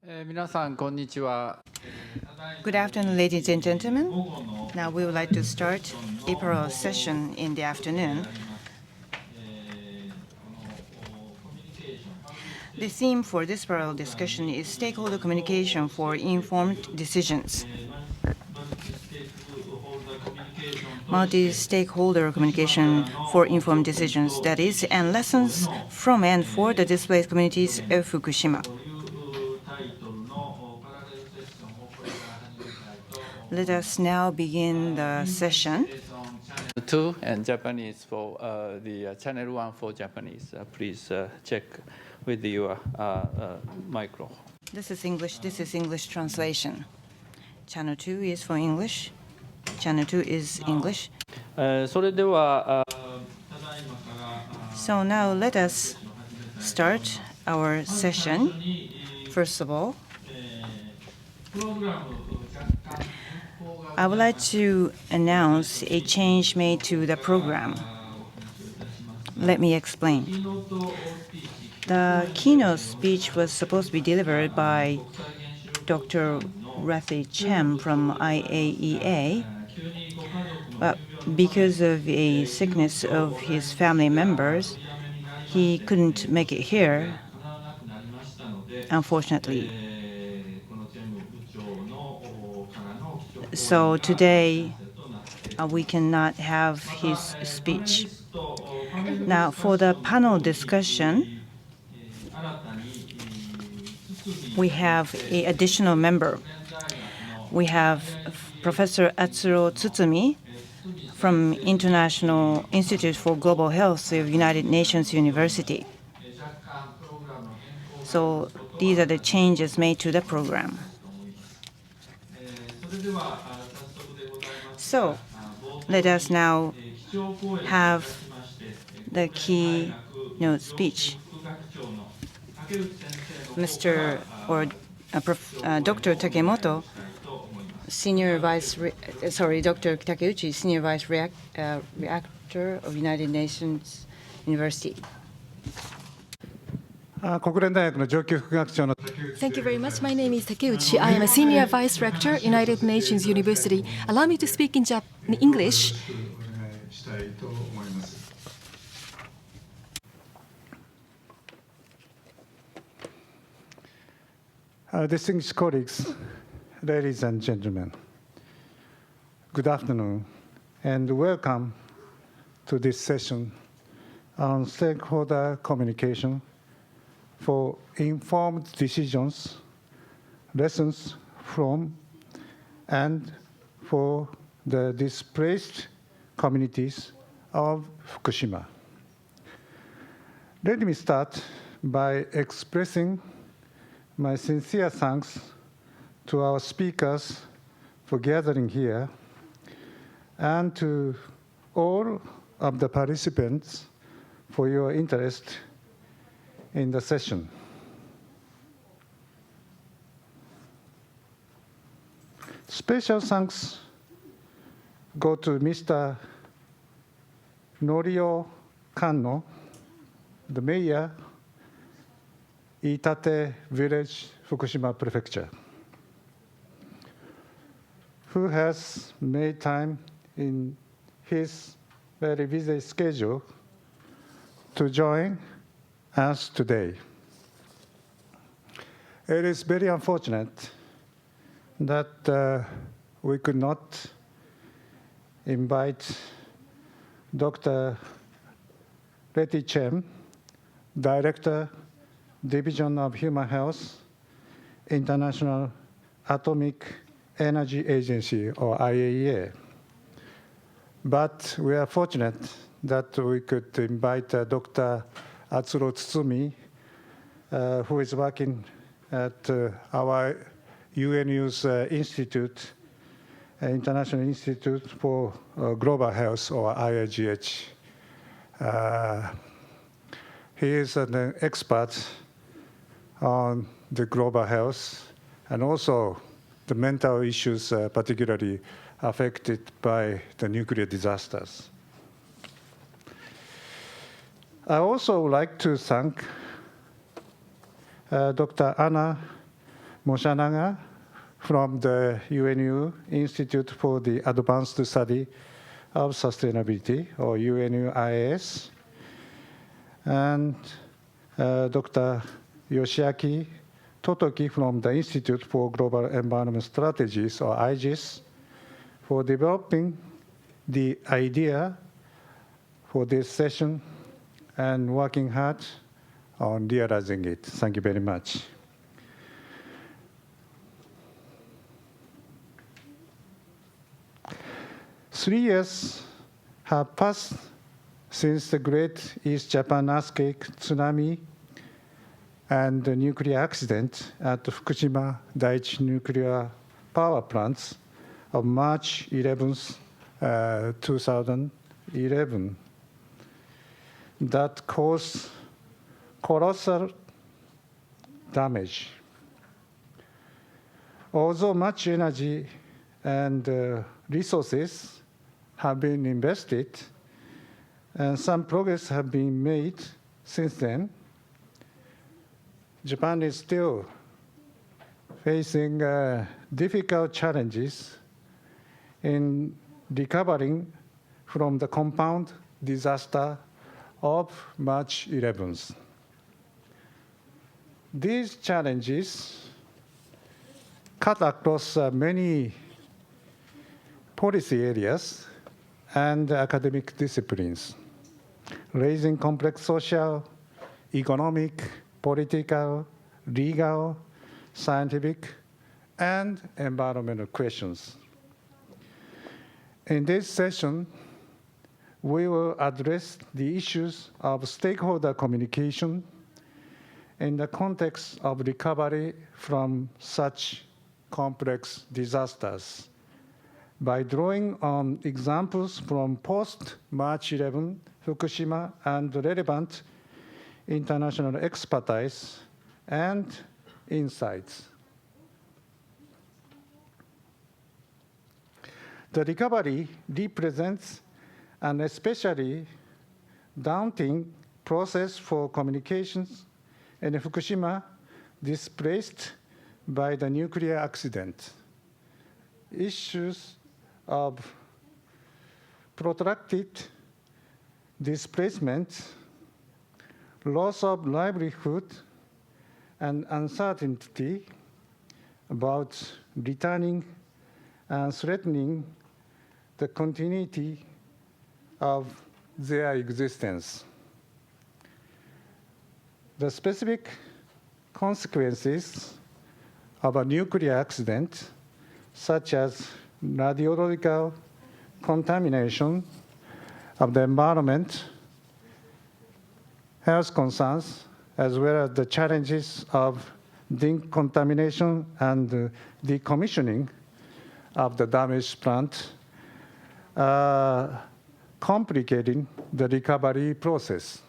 Good afternoon, ladies and gentlemen. Now we would like to start April session in the afternoon. The theme for this parallel discussion is stakeholder communication for informed decisions. Multi-stakeholder communication for informed decisions, that is, and lessons from and for the displaced communities of Fukushima. Let us now begin the session. 2 and Japanese for the channel 1 for Japanese. Please check with your micro. This is English translation. Channel 2 is for English. Channel 2 is English. So now let us start our session. First of all, I would like to announce a change made to the program. Let me explain. The keynote speech was supposed to be delivered by Dr. Rathy Chem from IAEA, but because of a sickness of his family members, he couldn't make it here, unfortunately. So today, we cannot have his speech. Now, for the panel discussion, we have an additional member. We have Professor Atsuro Tsutsumi from International Institute for Global Health of United Nations University. So these are the changes made to the program. So let us now have the keynote speech. Dr. Takemoto, Dr. Takeuchi, Senior Vice Reactor of United Nations University. Thank you very much. My name is Takeuchi. I am a Senior Vice Rector, United Nations University. Allow me to speak in English. Distinguished colleagues, ladies and gentlemen, good afternoon and welcome to this session on stakeholder communication for informed decisions, lessons from and for the displaced communities of Fukushima. Let me start by expressing my sincere thanks to our speakers for gathering here and to all of the participants for your interest in the session. Special thanks go to Mr. Norio Kanno, the mayor, Iitate Village, Fukushima Prefecture, who has made time in his very busy schedule to join us today. It is very unfortunate that we could not invite Dr. Rathy Chem, Director, Division of Human Health, International Atomic Energy Agency, or IAEA. But we are fortunate that we could invite Dr. Atsuro Tsutsumi, who is working at our UNU's Institute, International Institute for Global Health, or IIGH. He is an expert on the global health and also the mental issues particularly affected by the nuclear disasters. I also would like to thank Dr. Anna Moshanaga from the UNU Institute for the Advanced Study of Sustainability, or UNUIS, and Dr. Yoshiaki Totoki from the Institute for Global Environment Strategies, or IGES, for developing the idea for this session and working hard on realizing it. Thank you very much. Three years have passed since the Great East Japan earthquake, tsunami, and the nuclear accident at the Fukushima Daiichi nuclear power plants of March 11th, 2011, that caused colossal damage. Although much energy and resources have been invested, and some progress have been made since then, Japan is still facing difficult challenges in recovering from the compound disaster of March 11th. These challenges cut across many policy areas and academic disciplines, raising complex social, economic, political, legal, scientific, and environmental questions. In this session, we will address the issues of stakeholder communication in the context of recovery from such complex disasters by drawing on examples from post-March 11 Fukushima and relevant international expertise and insights. The recovery represents an especially daunting process for communications in Fukushima displaced by the nuclear accident. Issues of protracted displacement, loss of livelihood, and uncertainty about returning and threatening the continuity of their existence. The specific consequences of a nuclear accident, such as radiological contamination of the environment, health concerns, as well as the challenges of decontamination and decommissioning of the damaged plant, complicating the recovery process.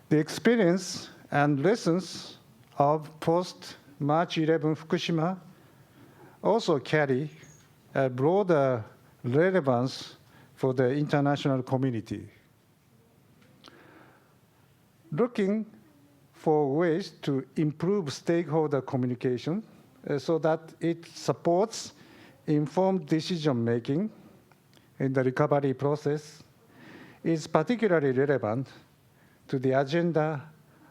The experience and lessons of post-March 11 Fukushima also carry a broader relevance for the international community. Looking for ways to improve stakeholder communication so that it supports informed decision-making in the recovery process is particularly relevant to the agenda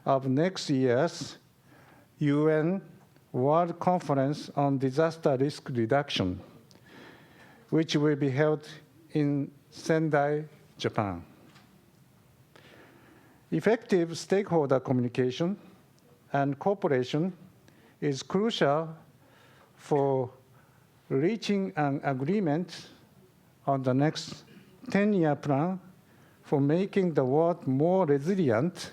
of next year's UN World Conference on Disaster Risk Reduction, which will be held in Sendai, Japan. Effective stakeholder communication and cooperation is crucial for reaching an agreement on the next 10-year plan for making the world more resilient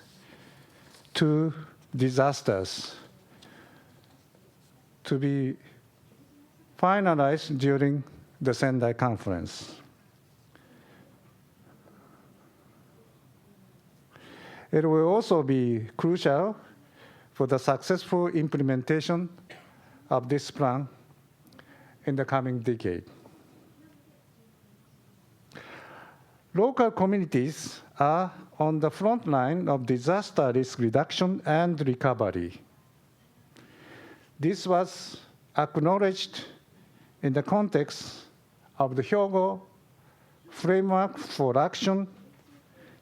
to disasters, to be finalized during the Sendai Conference. It will also be crucial for the successful implementation of this plan in the coming decade. Local communities are on the front line of disaster risk reduction and recovery. This was acknowledged in the context of the Hyogo Framework for Action,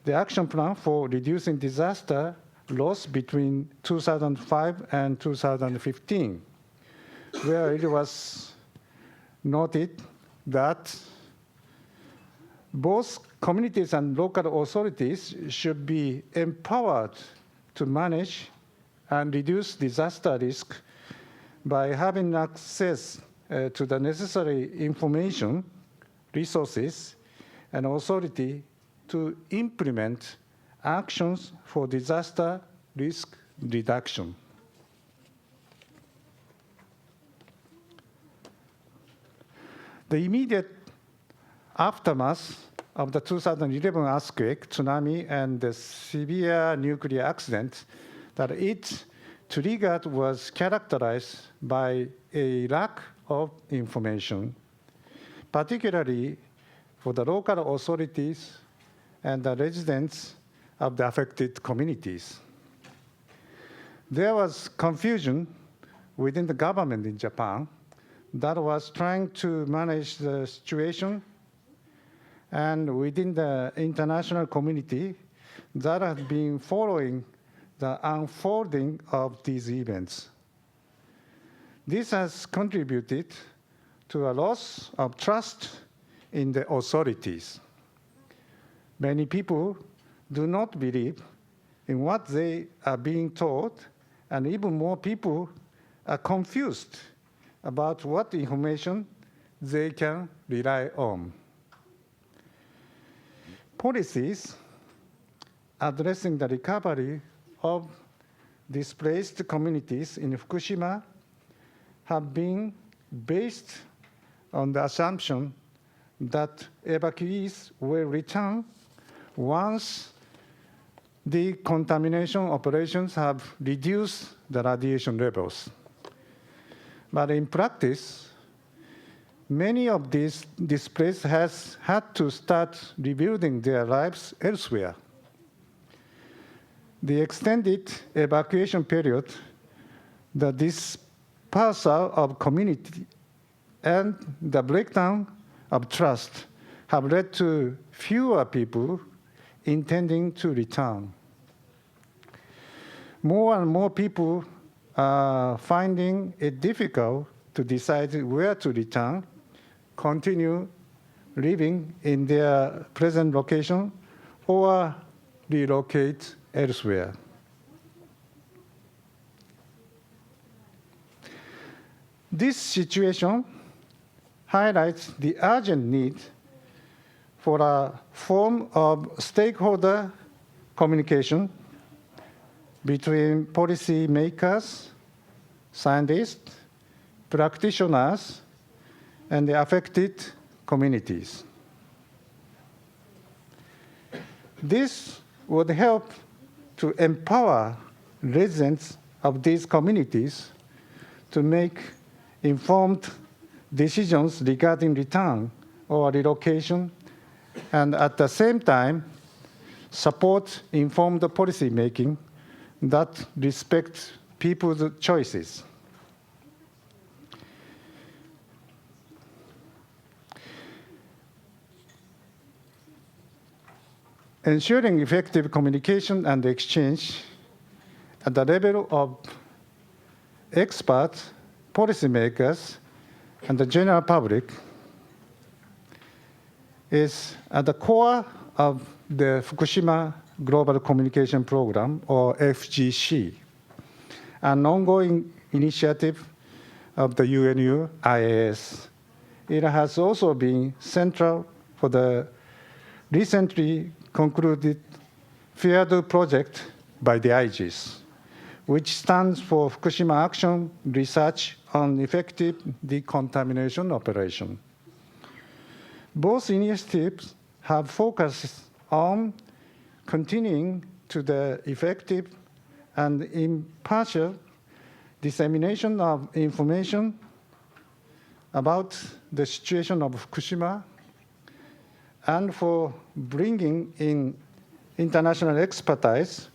the action plan for reducing disaster loss between 2005 and 2015, where it was noted that both communities and local authorities should be empowered to manage and reduce disaster risk by having access to the necessary information, resources, and authority to implement actions for disaster risk reduction. The immediate aftermath of the 2011 earthquake, tsunami, and the severe nuclear accident that it triggered was characterized by a lack of information, particularly for the local authorities and the residents of the affected communities. There was confusion within the government in Japan that was trying to manage the situation, and within the international community that had been following the unfolding of these events. This has contributed to a loss of trust in the authorities. Many people do not believe in what they are being told, and even more people are confused about what information they can rely on. Policies addressing the recovery of displaced communities in Fukushima have been based on the assumption that evacuees will return once decontamination operations have reduced the radiation levels. But in practice, many of these displaced has had to start rebuilding their lives elsewhere. The extended evacuation period, the dispersal of community, and the breakdown of trust have led to fewer people intending to return. More and more people are finding it difficult to decide where to return, continue living in their present location, or relocate elsewhere. This situation highlights the urgent need for a form of stakeholder communication between policy makers, scientists, practitioners, and the affected communities. This would help to empower residents of these communities to make informed decisions regarding return or relocation, and at the same time, support informed policy making that respects people's choices. Ensuring effective communication and exchange at the level of experts, policymakers, and the general public is at the core of the Fukushima Global Communication Program, or FGC, an ongoing initiative of the UNU IAS. It has also been central for the recently concluded FEARD project by the IGES, which stands for Fukushima Action Research on Effective Decontamination Operation. Both initiatives have focused on continuing to the effective and impartial dissemination of information about the situation of Fukushima and for bringing in international expertise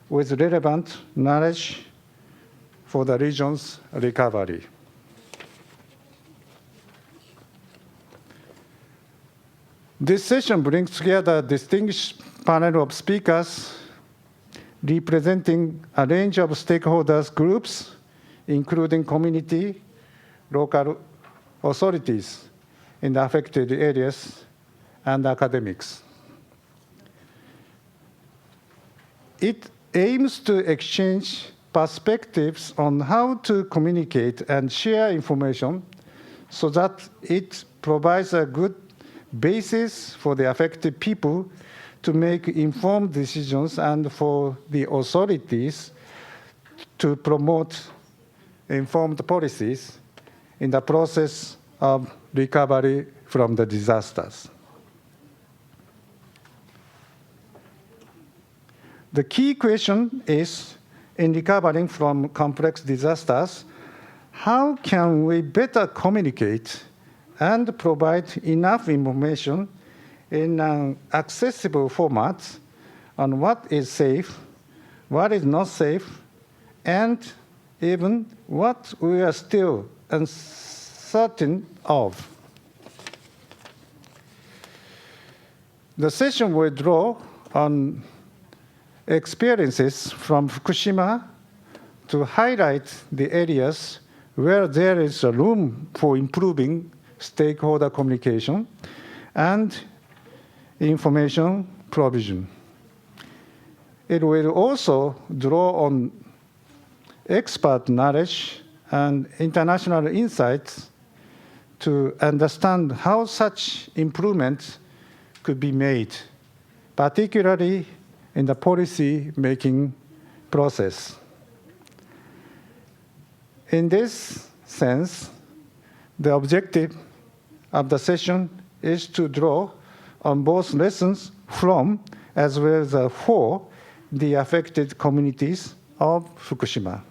with relevant knowledge for the region's recovery. This session brings together a distinguished panel of speakers representing a range of stakeholders groups, including community, local authorities in the affected areas, and academics. It aims to exchange perspectives on how to communicate and share information so that it provides a good basis for the affected people to make informed decisions and for the authorities to promote informed policies in the process of recovery from the disasters. The key question is, in recovering from complex disasters, how can we better communicate and provide enough information in an accessible format on what is safe, what is not safe, and even what we are still uncertain of. The session will draw on experiences from Fukushima to highlight the areas where there is a room for improving stakeholder communication and information provision. It will also draw on expert knowledge and international insights to understand how such improvements could be made, particularly in the policy-making process. In this sense, the objective of the session is to draw on both lessons from as well as for the affected communities of Fukushima.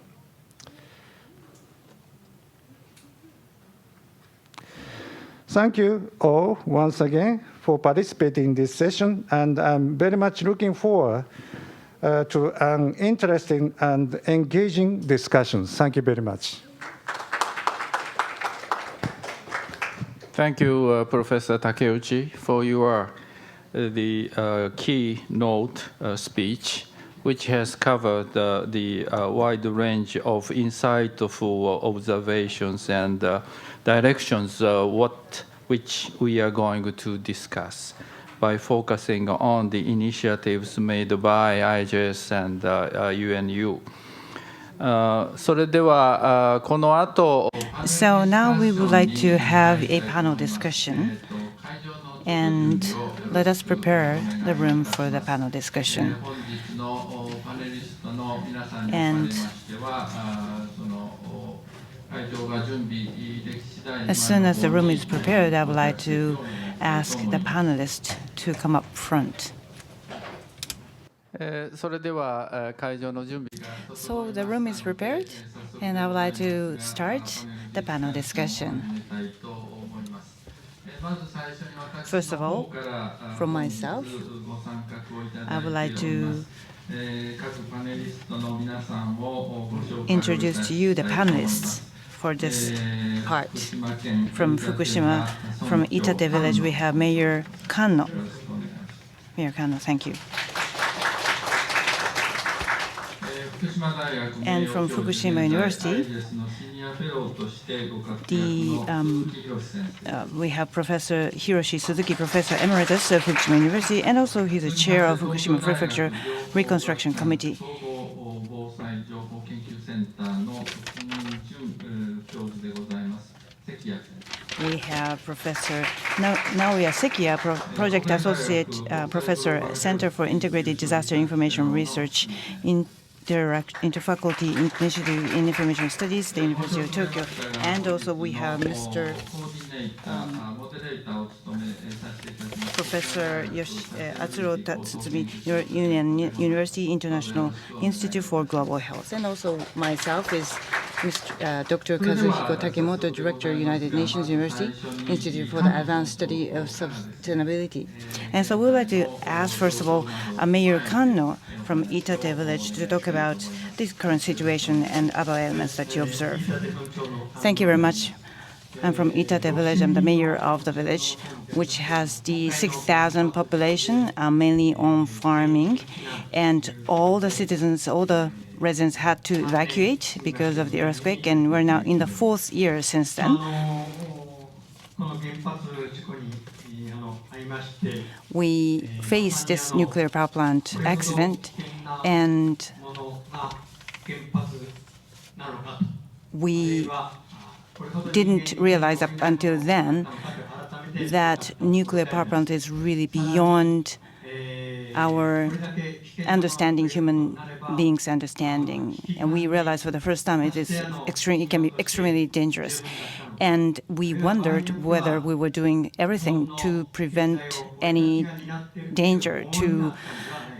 Thank you all once again for participating in this session, and I'm very much looking forward to an interesting and engaging discussion. Thank you very much. Thank you, Professor Takeuchi, for your keynote speech, which has covered the wide range of insightful observations and directions which we are going to discuss by focusing on the initiatives made by IJS and UNU. So now we would like to have a panel discussion, and let us prepare the room for the panel discussion. And as soon as the room is prepared, I would like to ask the panelists to come up front. So the room is prepared, and I would like to start the panel discussion. First of all, from myself, I would like to introduce to you the panelists for this part. From Fukushima, from Itate village, we have Mayor Kano. Mayor Kano, thank you. And from Fukushima University, we have Professor Hiroshi Suzuki, Professor Emeritus of Fukushima University, and also he's the chair of Fukushima Prefecture Reconstruction Committee. We have Professor Naoya Sekiya, Project Associate Professor, Center for Integrated Disaster Information Research, Interfaculty Initiative in Information Studies, the University of Tokyo. And also we have Mr. Professor Atsuro Tatsumi, Union University International Institute for Global Health. And also myself is Dr. Kazuhiko Takemoto, Director, United Nations University Institute for the Advanced Study of Sustainability. And so we would like to ask, first of all, Mayor Kanno from Itate Village to talk about this current situation and other elements that you observe. Thank you very much. I'm from Itate Village. I'm the mayor of the village, which has the 6,000 population, mainly on farming. And all the citizens, all the residents had to evacuate because of the earthquake, and we're now in the 4th year since then. We faced this nuclear power plant accident, and we didn't realize up until then that nuclear power plant is really beyond our understanding, human beings' understanding. And we realized for the first time it can be extremely dangerous. And we wondered whether we were doing everything to prevent any danger to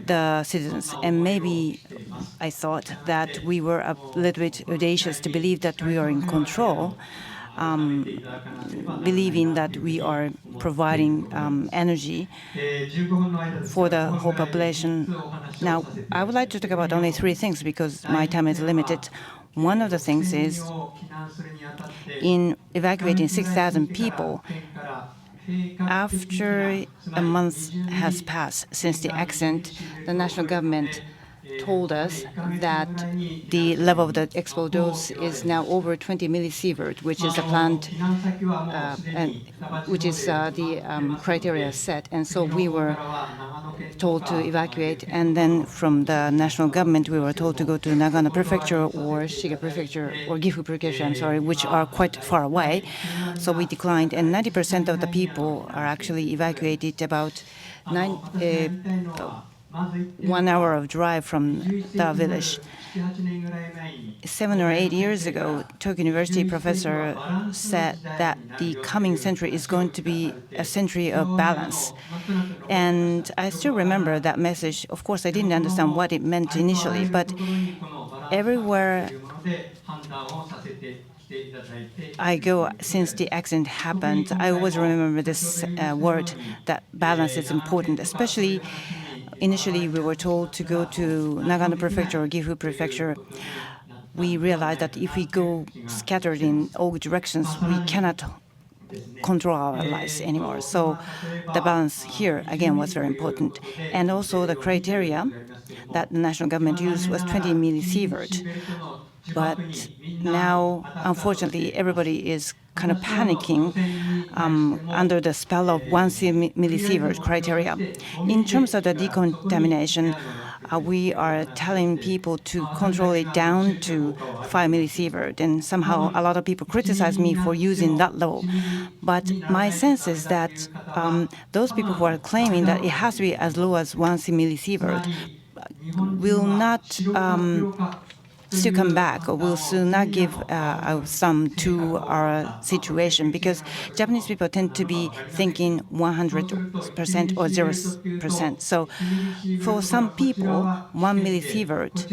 the citizens. And maybe I thought that we were a little bit audacious to believe that we are in control, believing that we are providing energy for the whole population. Now, I would like to talk about only 3 things because my time is limited. One of the things is in evacuating 6,000 people, after a month has passed since the accident, the national government told us that the level of the explosive is now over 20 millisievert, which is the plant, and which is the criteria set. And so we were told to evacuate. And then from the national government, we were told to go to Nagano Prefecture or Shiga Prefecture or Gifu Prefecture, I'm sorry, which are quite far away. So we declined. And 90% of the people are actually evacuated about 1 hour of drive from the village. 7 or 8 years ago, Tokyo University professor said that the coming century is going to be a century of balance. And I still remember that message. Of course, I didn't understand what it meant initially, but everywhere I go since the accident happened, I always remember this word, that balance is important, especially initially, we were told to go to Nagano Prefecture or Gifu Prefecture. We realized that if we go scattered in all directions, we cannot control our lives anymore. So the balance here, again, was very important. And also the criteria that the national government used was 20 millisievert. But now, unfortunately, everybody is kind of panicking under the spell of 1 millisievert criteria. In terms of the decontamination, we are telling people to control it down to 5 millisievert, and somehow a lot of people criticize me for using that level. But my sense is that those people who are claiming that it has to be as low as 1 millisievert will not still come back, or will still not give some to our situation, because Japanese people tend to be thinking 100% or 0%. So for some people, 1 millisievert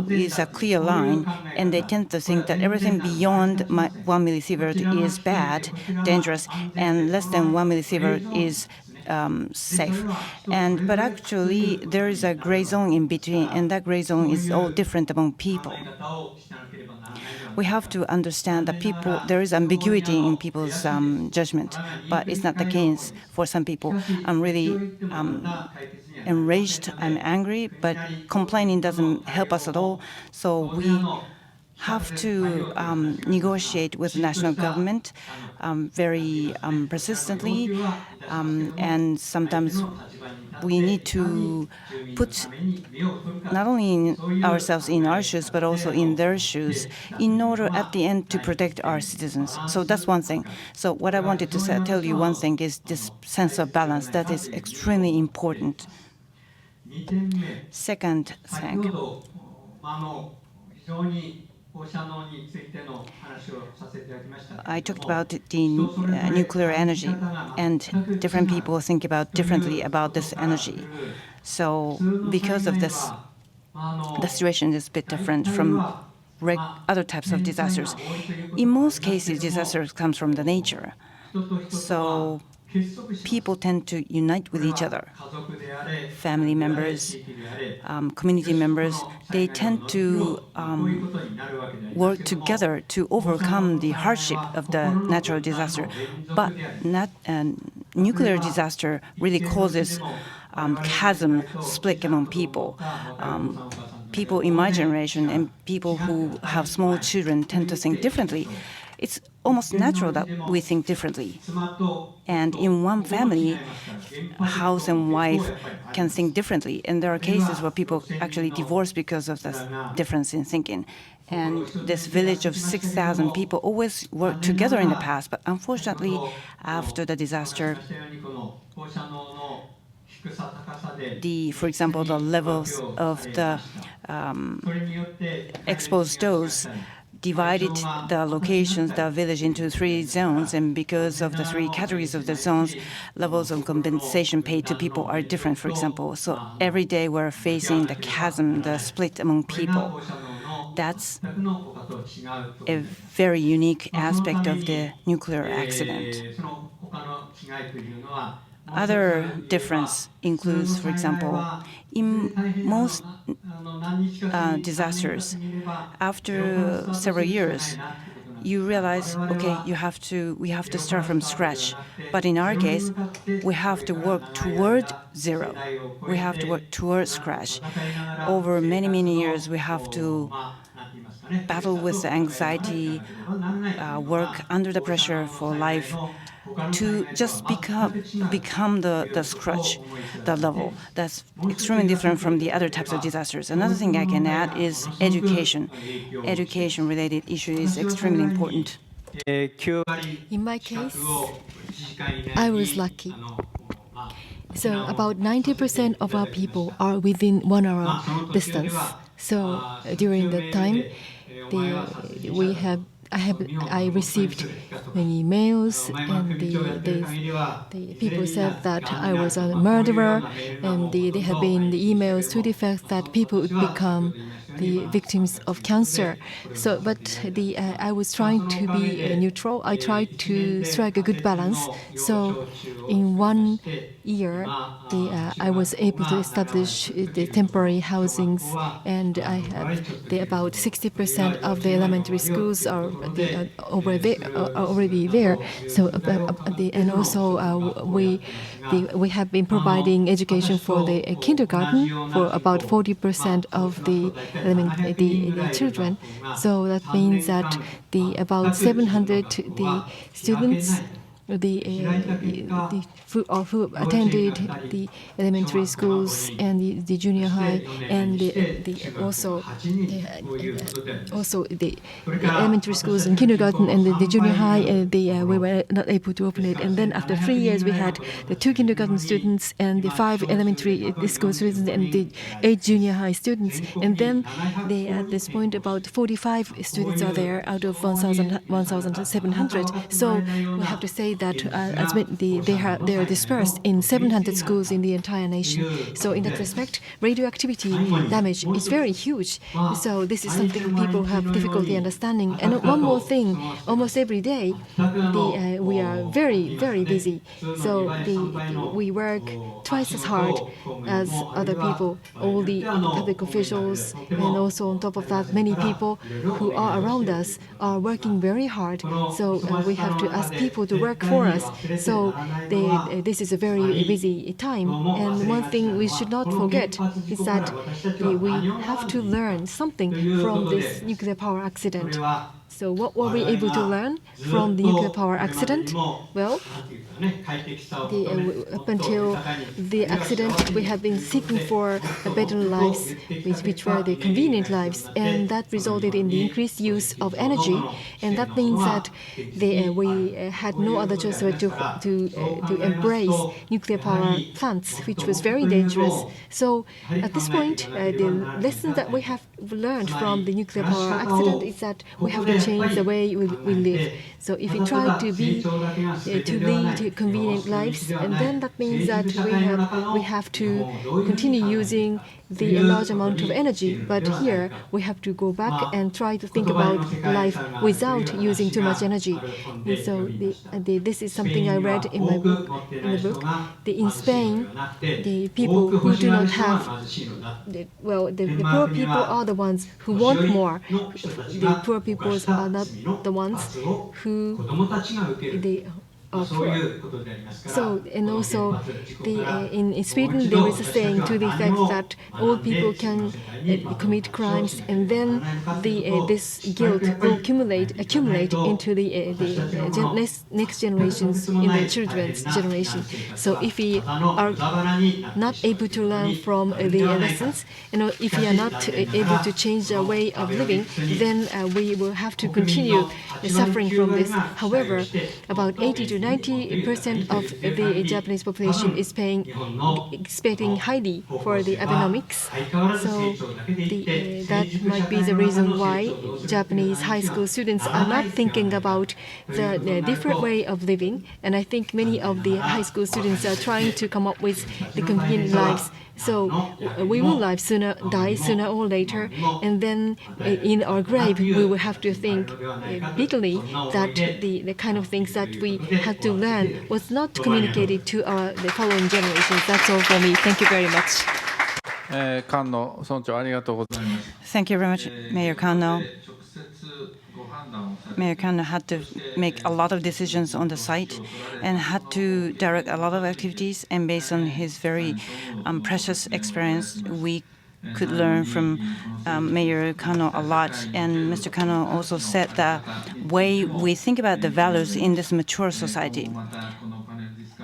is a clear line, and they tend to think that everything beyond 1 millisievert is bad, dangerous, and less than 1 millisievert is safe. But actually, there is a gray zone in between, and that gray zone is all different among people. We have to understand that there is ambiguity in people's judgment, but it's not the case for some people. I'm really enraged, I'm angry, but complaining doesn't help us at all. So we have to negotiate with the national government very persistently, and sometimes we need to put not only ourselves in our shoes, but also in their shoes, in order at the end to protect our citizens. So that's one thing. So what I wanted to tell you, one thing is this sense of balance that is extremely important. Second thing, I talked about the nuclear energy, and different people think about differently about this energy. So because of this, the situation is a bit different from other types of disasters. In most cases, disasters comes from the nature. So people tend to unite with each other. Family members, community members, they tend to work together to overcome the hardship of the natural disaster. But nuclear disaster really causes chasm split among people. People in my generation and people who have small children tend to think differently. It's almost natural that we think differently. And in one family, house and wife can think differently. And there are cases where people actually divorce because of this difference in thinking. And this village of 6,000 people always worked together in the past. But unfortunately, after the disaster, for example, the levels of the exposed dose divided the locations, the village, into 3 zones, and because of the 3 categories of the zones, levels of compensation paid to people are different, for example. So every day we're facing the chasm, the split among people. That's a very unique aspect of the nuclear accident. Other difference includes, for example, in most disasters, after several years, you realize, okay, we have to start from scratch. But in our case, we have to work toward zero. We have to work toward scratch. Over many, many years, we have to battle with anxiety, work under the pressure for life, to just become the scratch, the level. That's extremely different from the other types of disasters. Another thing I can add is education. Education-related issue is extremely important. In my case, I was lucky. So about 90% of our people are within 1 hour distance. So during that time, I received many emails, and the people said that I was a murderer, and there have been the emails to the effect that people would become the victims of cancer. So, but I was trying to be neutral. I tried to strike a good balance. So, in 1 year, I was able to establish the temporary housings, and I have about 60% of the elementary schools are already there. So, and also we have been providing education for the kindergarten for about 40% of the children. So that means that about 700 students who attended the elementary schools and the junior high, and also the elementary schools and kindergarten and the junior high, we were not able to open it. And then after 3 years, we had the 2 kindergarten students and the 5 elementary school students and the 8 junior high students. And then at this point, about 45 students are there out of 1,700. So we have to say that they are dispersed in 700 schools in the entire nation. So in that respect, radioactivity damage is very huge. So this is something people have difficulty understanding. And one more thing, almost every day, we are very, very busy. So we work twice as hard as other people, all the public officials, and also on top of that, many people who are around us are working very hard. So we have to ask people to work for us. So this is a very busy time. And one thing we should not forget is that we have to learn something from this nuclear power accident. So what were we able to learn from the nuclear power accident? Well, up until the accident, we have been seeking for better lives, which were the convenient lives, and that resulted in the increased use of energy, and that means that we had no other choice but to embrace nuclear power plants, which was very dangerous. So at this point, the lesson that we have learned from the nuclear power accident is that we have to change the way we live. So if we try to lead convenient lives, and then that means that we have to continue using the large amount of energy. But here we have to go back and try to think about life without using too much energy. And so this is something I read in my book. In Spain, the people who do not have the poor people are the ones who want more. The poor people are not the ones who they are poor. So, and also, in Sweden, there is a saying to the effect that old people can commit crimes, and then this guilt will accumulate into the next generations, in the children's generation. So, if we are not able to learn from the lessons, if we are not able to change our way of living, then we will have to continue suffering from this. However, about 80 to 90% of the Japanese population is expecting highly for the Abenomics. So that might be the reason why Japanese high school students are not thinking about the different way of living. And I think many of the high school students are trying to come up with the convenient lives. So we will die sooner or later, and then in our grave we will have to think bitterly that the kind of things that we had to learn was not communicated to the following generations. That's all for me. Thank you very much. Thank you very much, Mayor Kano. Mayor Kano had to make a lot of decisions on the site and had to direct a lot of activities. And based on his very precious experience, we could learn from Mayor Kano a lot. And Mr. Kano also said the way we think about the values in this mature society.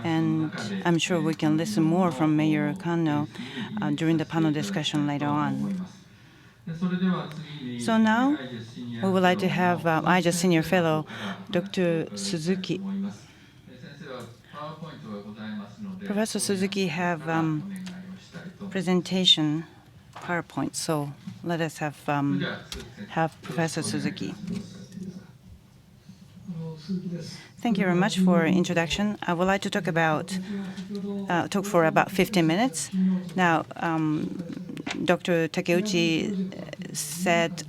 And I'm sure we can listen more from Mayor Kano during the panel discussion later on. So now we would like to have IJUST Senior Fellow, Dr. Suzuki. Professor Suzuki have presentation PowerPoint, so let us have Professor Suzuki. Thank you very much for introduction. I would like to talk for about 15 minutes. Now, Dr. Takeuchi said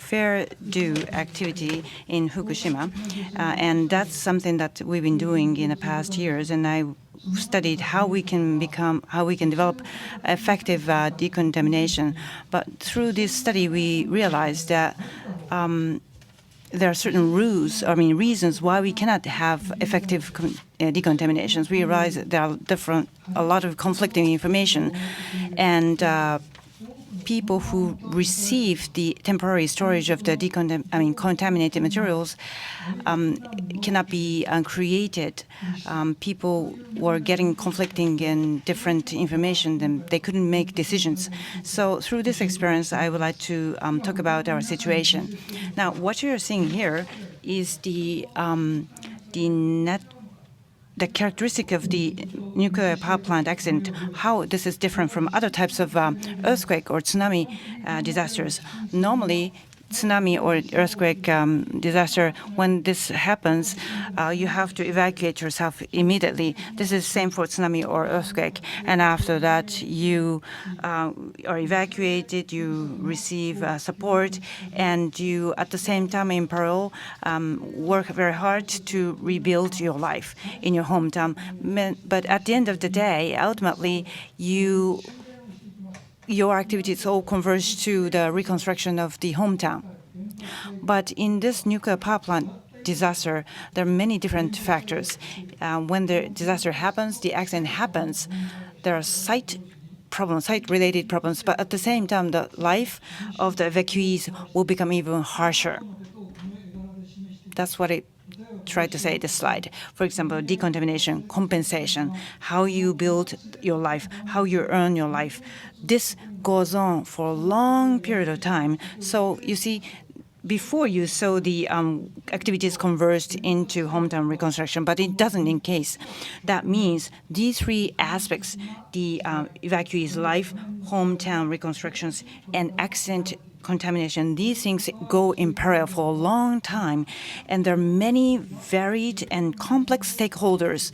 fair do activity in Fukushima, and that's something that we've been doing in the past years. And I studied how we can develop effective decontamination. But through this study, we realized that there are certain reasons why we cannot have effective decontaminations. We realize that there are a lot of conflicting information, and people who receive the temporary storage of the contaminated materials cannot be created. People were getting conflicting and different information, and they couldn't make decisions. So through this experience, I would like to talk about our situation. Now, what you're seeing here is the characteristic of the nuclear power plant accident, how this is different from other types of earthquake or tsunami disasters. Normally, tsunami or earthquake disaster, when this happens, you have to evacuate yourself immediately. This is same for tsunami or earthquake. And after that, you are evacuated, you receive support, and you, at the same time in parallel, work very hard to rebuild your life in your hometown. But at the end of the day, ultimately, your activities all converge to the reconstruction of the hometown. But in this nuclear power plant disaster, there are many different factors. When the disaster happens, the accident happens, there are site-related problems, but at the same time, the life of the evacuees will become even harsher. That's what it tried to say, this slide. For example, decontamination, compensation, how you build your life, how you earn your life. This goes on for a long period of time. So you see, before you saw the activities converged into hometown reconstruction, but it doesn't in case. That means these three aspects, the evacuees' life, hometown reconstructions, and accident contamination, these things go in parallel for a long time. And there are many varied and complex stakeholders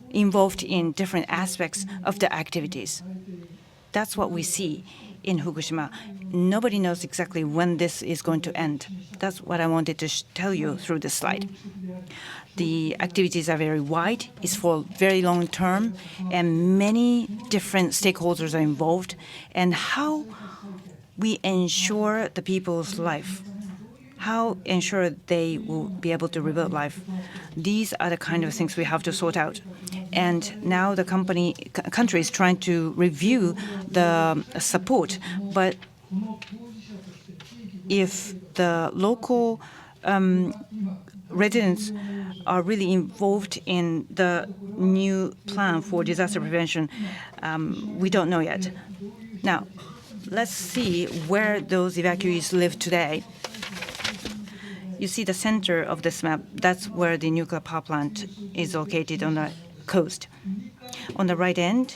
involved in different aspects of the activities. That's what we see in Fukushima. Nobody knows exactly when this is going to end. That's what I wanted to tell you through this slide. The activities are very wide, it's for very long term, and many different stakeholders are involved. And how we ensure the people's life, how ensure they will be able to rebuild life. These are the kind of things we have to sort out. And now the country is trying to review the support. But if the local residents are really involved in the new plan for disaster prevention, we don't know yet. Now, let's see where those evacuees live today. You see the center of this map. That's where the nuclear power plant is located on the coast. On the right end,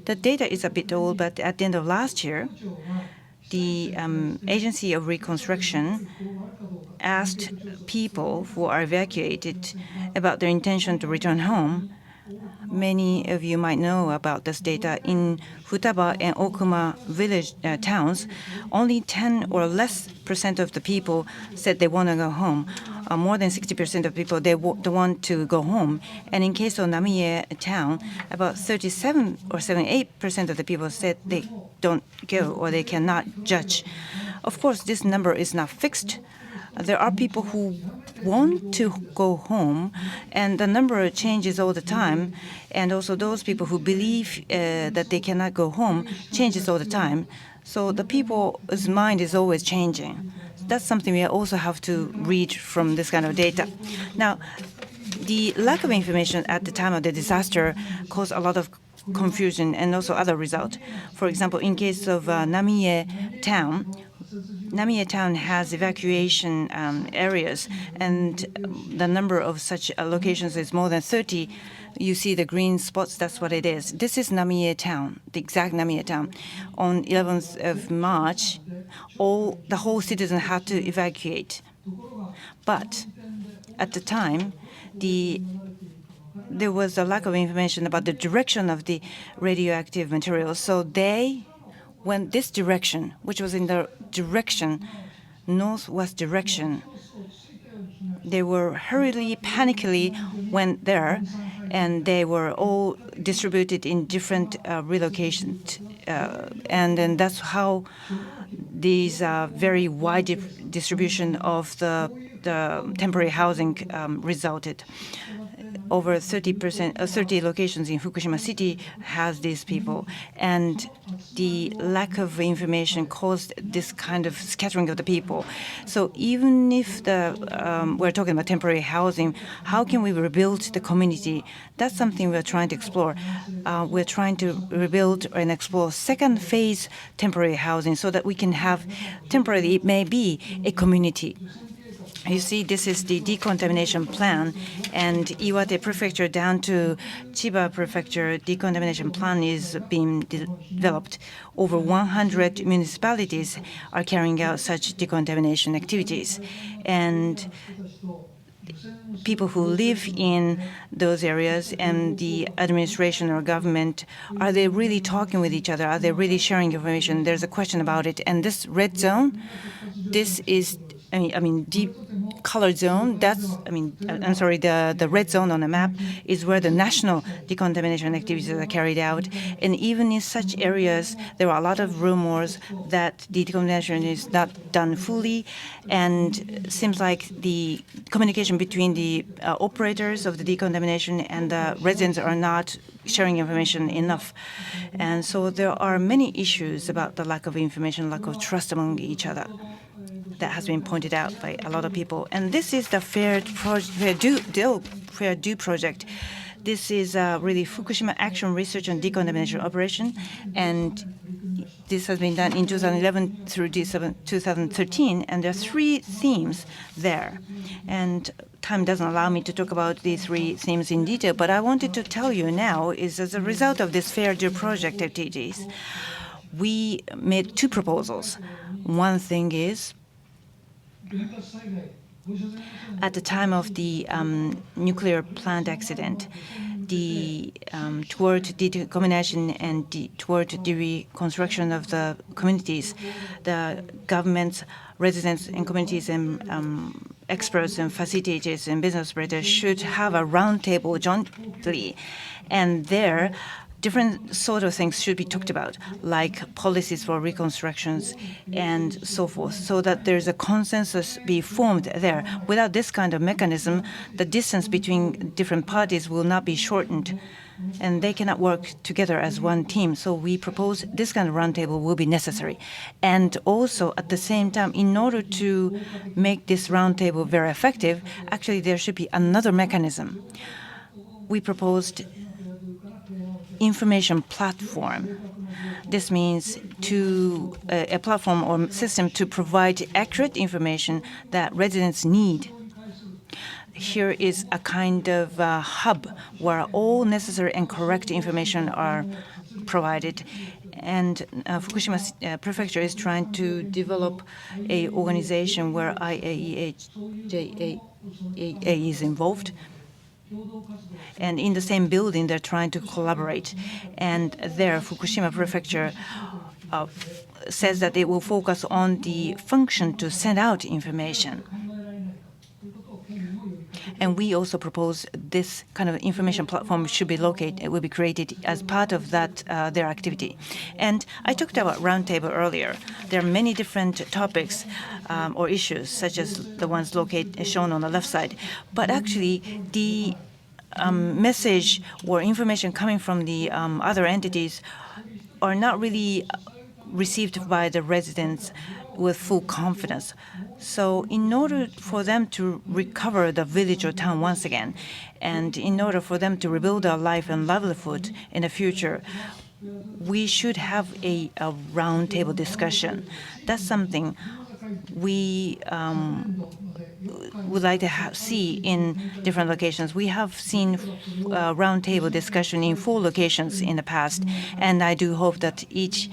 the data is a bit old, but at the end of last year, the Agency of Reconstruction asked people who are evacuated about their intention to return home. Many of you might know about this data. In Futaba and Okuma village towns, only 10 or less % of the people said they want to go home. More than 60% of people, they want to go home. And in case of Namie town, about 37 or 78% of the people said they don't go or they cannot judge. Of course, this number is not fixed. There are people who want to go home, and the number changes all the time. And also those people who believe that they cannot go home changes all the time. So the people's mind is always changing. That's something we also have to read from this kind of data. Now, the lack of information at the time of the disaster caused a lot of confusion and also other results. For example, in case of Namie town, Namie town has evacuation areas, and the number of such locations is more than 30. You see the green spots, that's what it is. This is Namie town, the exact Namie town. On 11th of March, the whole citizen had to evacuate. But at the time, there was a lack of information about the direction of the radioactive materials. So they went this direction, which was in the northwest direction. They were hurriedly, panically went there, and they were all distributed in different relocations. And then that's how these very wide distribution of the temporary housing resulted. Over 30 locations in Fukushima City has these people, and the lack of information caused this kind of scattering of the people. So even if we're talking about temporary housing, how can we rebuild the community? That's something we're trying to explore. We're trying to rebuild and explore second phase temporary housing so that we can have temporarily, it may be a community. You see, this is the decontamination plan, and Iwate Prefecture down to Chiba Prefecture decontamination plan is being developed. Over 100 municipalities are carrying out such decontamination activities. And people who live in those areas and the administration or government, are they really talking with each other? Are they really sharing information? There's a question about it. And this red zone, this is deep colored zone, the red zone on the map is where the national decontamination activities are carried out. And even in such areas, there are a lot of rumors that the decontamination is not done fully, and it seems like the communication between the operators of the decontamination and the residents are not sharing information enough. And so there are many issues about the lack of information, lack of trust among each other. That has been pointed out by a lot of people. And this is the Fair Do project. This is really Fukushima Action Research and Decontamination Operation. And this has been done in 2011 through 2013. And there are 3 themes there. And time doesn't allow me to talk about these 3 themes in detail. But I wanted to tell you now is as a result of this Fair Do project activities, we made 2 proposals. One thing is, at the time of the nuclear plant accident, toward decontamination and toward the reconstruction of the communities, the governments, residents, and communities and experts and facilitators and business operators should have a roundtable jointly, and there different sort of things should be talked about, like policies for reconstructions and so forth, so that there's a consensus be formed there. Without this kind of mechanism, the distance between different parties will not be shortened, and they cannot work together as one team. So we propose this kind of roundtable will be necessary. And also, at the same time, in order to make this roundtable very effective, actually there should be another mechanism. We proposed information platform. This means a platform or system to provide accurate information that residents need. Here is a kind of hub where all necessary and correct information are provided. And Fukushima Prefecture is trying to develop an organization where IAEA is involved. And in the same building, they're trying to collaborate. And there, Fukushima Prefecture says that it will focus on the function to send out information. And we also propose this kind of information platform will be created as part of that their activity. And I talked about roundtable earlier. There are many different topics or issues, such as the ones shown on the left side. But actually, the message or information coming from the other entities are not really received by the residents with full confidence. So in order for them to recover the village or town once again, and in order for them to rebuild their life and livelihood in the future, we should have a roundtable discussion. That's something we would like to see in different locations. We have seen roundtable discussion in 4 locations in the past, and I do hope that each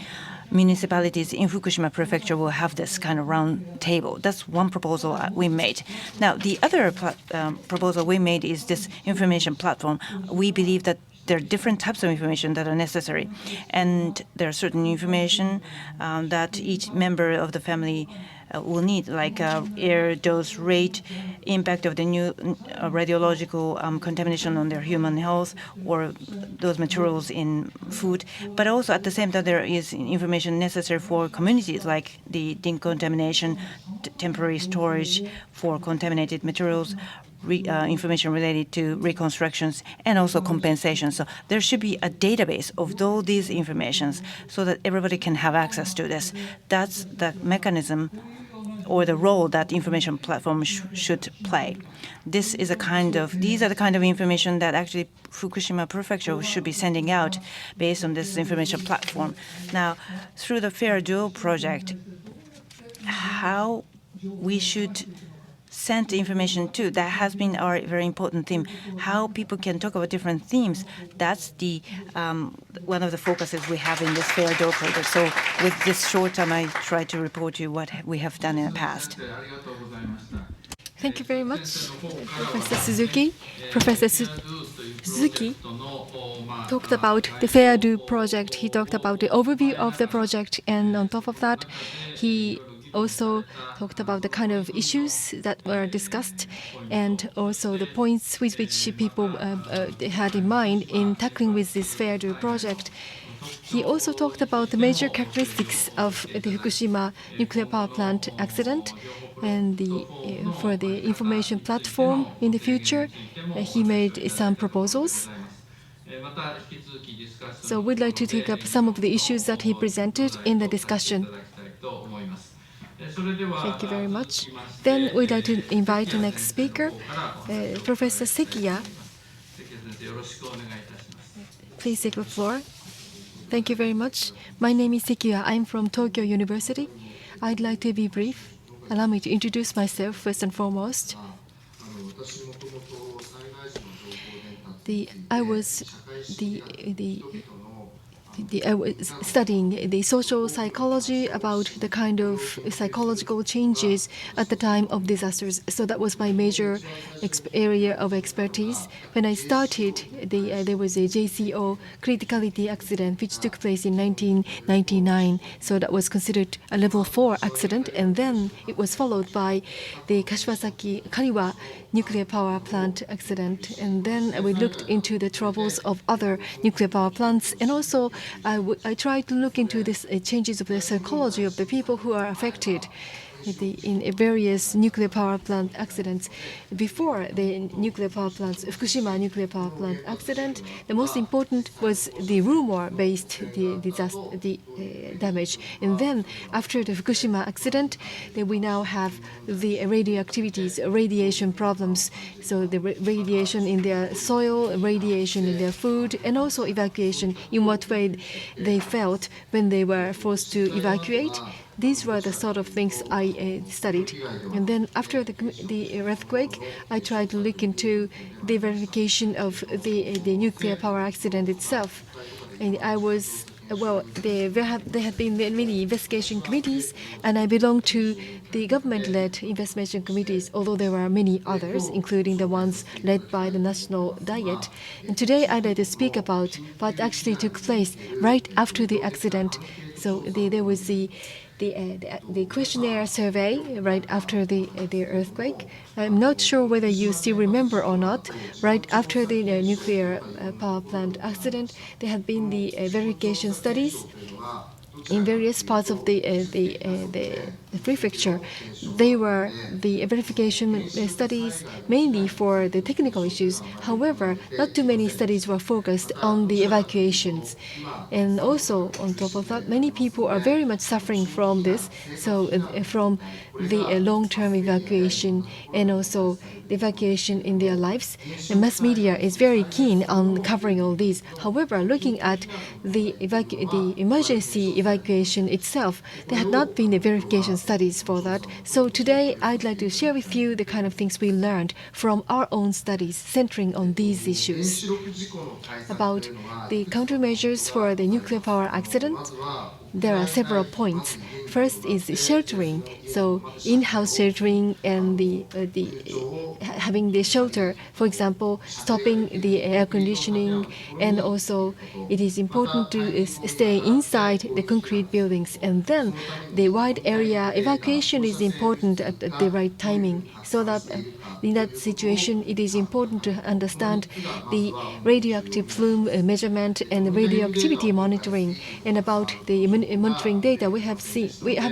municipalities in Fukushima Prefecture will have this kind of round table. That's one proposal we made. Now, the other proposal we made is this information platform. We believe that there are different types of information that are necessary, and there are certain information that each member of the family will need, like air dose rate, impact of the new radiological contamination on their human health, or those materials in food. But also at the same time, there is information necessary for communities, like the decontamination, temporary storage for contaminated materials, information related to reconstructions, and also compensation. So there should be a database of all these informations so that everybody can have access to this. That's the mechanism or the role that information platform should play. These are the kind of information that actually Fukushima Prefecture should be sending out based on this information platform. Now, through the Fair Duo project, how we should send information to, that has been our very important theme. How people can talk about different themes, that's the one of the focuses we have in this Fair Duo project. So with this short time, I try to report to you what we have done in the past. Thank you very much, Professor Suzuki. Professor Suzuki talked about the Fair Do project. He talked about the overview of the project, and on top of that, he also talked about the kind of issues that were discussed and also the points with which people had in mind in tackling with this Fair Do project. He also talked about the major characteristics of the Fukushima nuclear power plant accident and for the information platform in the future. He made some proposals. So we'd like to take up some of the issues that he presented in the discussion. Thank you very much. Then we'd like to invite the next speaker, Professor Sekiya. Please take the floor. Thank you very much. My name is Sekiya. I'm from Tokyo University. I'd like to be brief. Allow me to introduce myself first and foremost. I was studying the social psychology about the kind of psychological changes at the time of disasters. So that was my major area of expertise. When I started, there was a JCO criticality accident which took place in 1999. So that was considered a level 4 accident. And then it was followed by the Kashiwazaki Kariwa nuclear power plant accident. And then we looked into the troubles of other nuclear power plants. And also I tried to look into this changes of the psychology of the people who are affected in various nuclear power plant accidents. Before the nuclear power plants, Fukushima nuclear power plant accident, the most important was the rumor-based damage. And then after the Fukushima accident, we now have the radioactivities, radiation problems. So the radiation in their soil, radiation in their food, and also evacuation, in what way they felt when they were forced to evacuate. These were the sort of things I studied. And then after the earthquake, I tried to look into the verification of the nuclear power accident itself. And I was, there had been many investigation committees, and I belong to the government-led investigation committees, although there were many others, including the ones led by the National Diet. And today I'd like to speak about what actually took place right after the accident. So there was the questionnaire survey right after the earthquake. I'm not sure whether you still remember or not. Right after the nuclear power plant accident, there had been the verification studies in various parts of the prefecture. They were the verification studies mainly for the technical issues. However, not too many studies were focused on the evacuations. And also, on top of that, many people are very much suffering from this. So from the long-term evacuation and also the evacuation in their lives. The mass media is very keen on covering all these. However, looking at the emergency evacuation itself, there had not been a verification studies for that. So today, I'd like to share with you the kind of things we learned from our own studies centering on these issues. About the countermeasures for the nuclear power accident, there are several points. First is sheltering. So in-house sheltering and having the shelter, for example, stopping the air conditioning, and also it is important to stay inside the concrete buildings. And then the wide area evacuation is important at the right timing, so that in that situation it is important to understand the radioactive plume measurement and radioactivity monitoring. And about the monitoring data, we have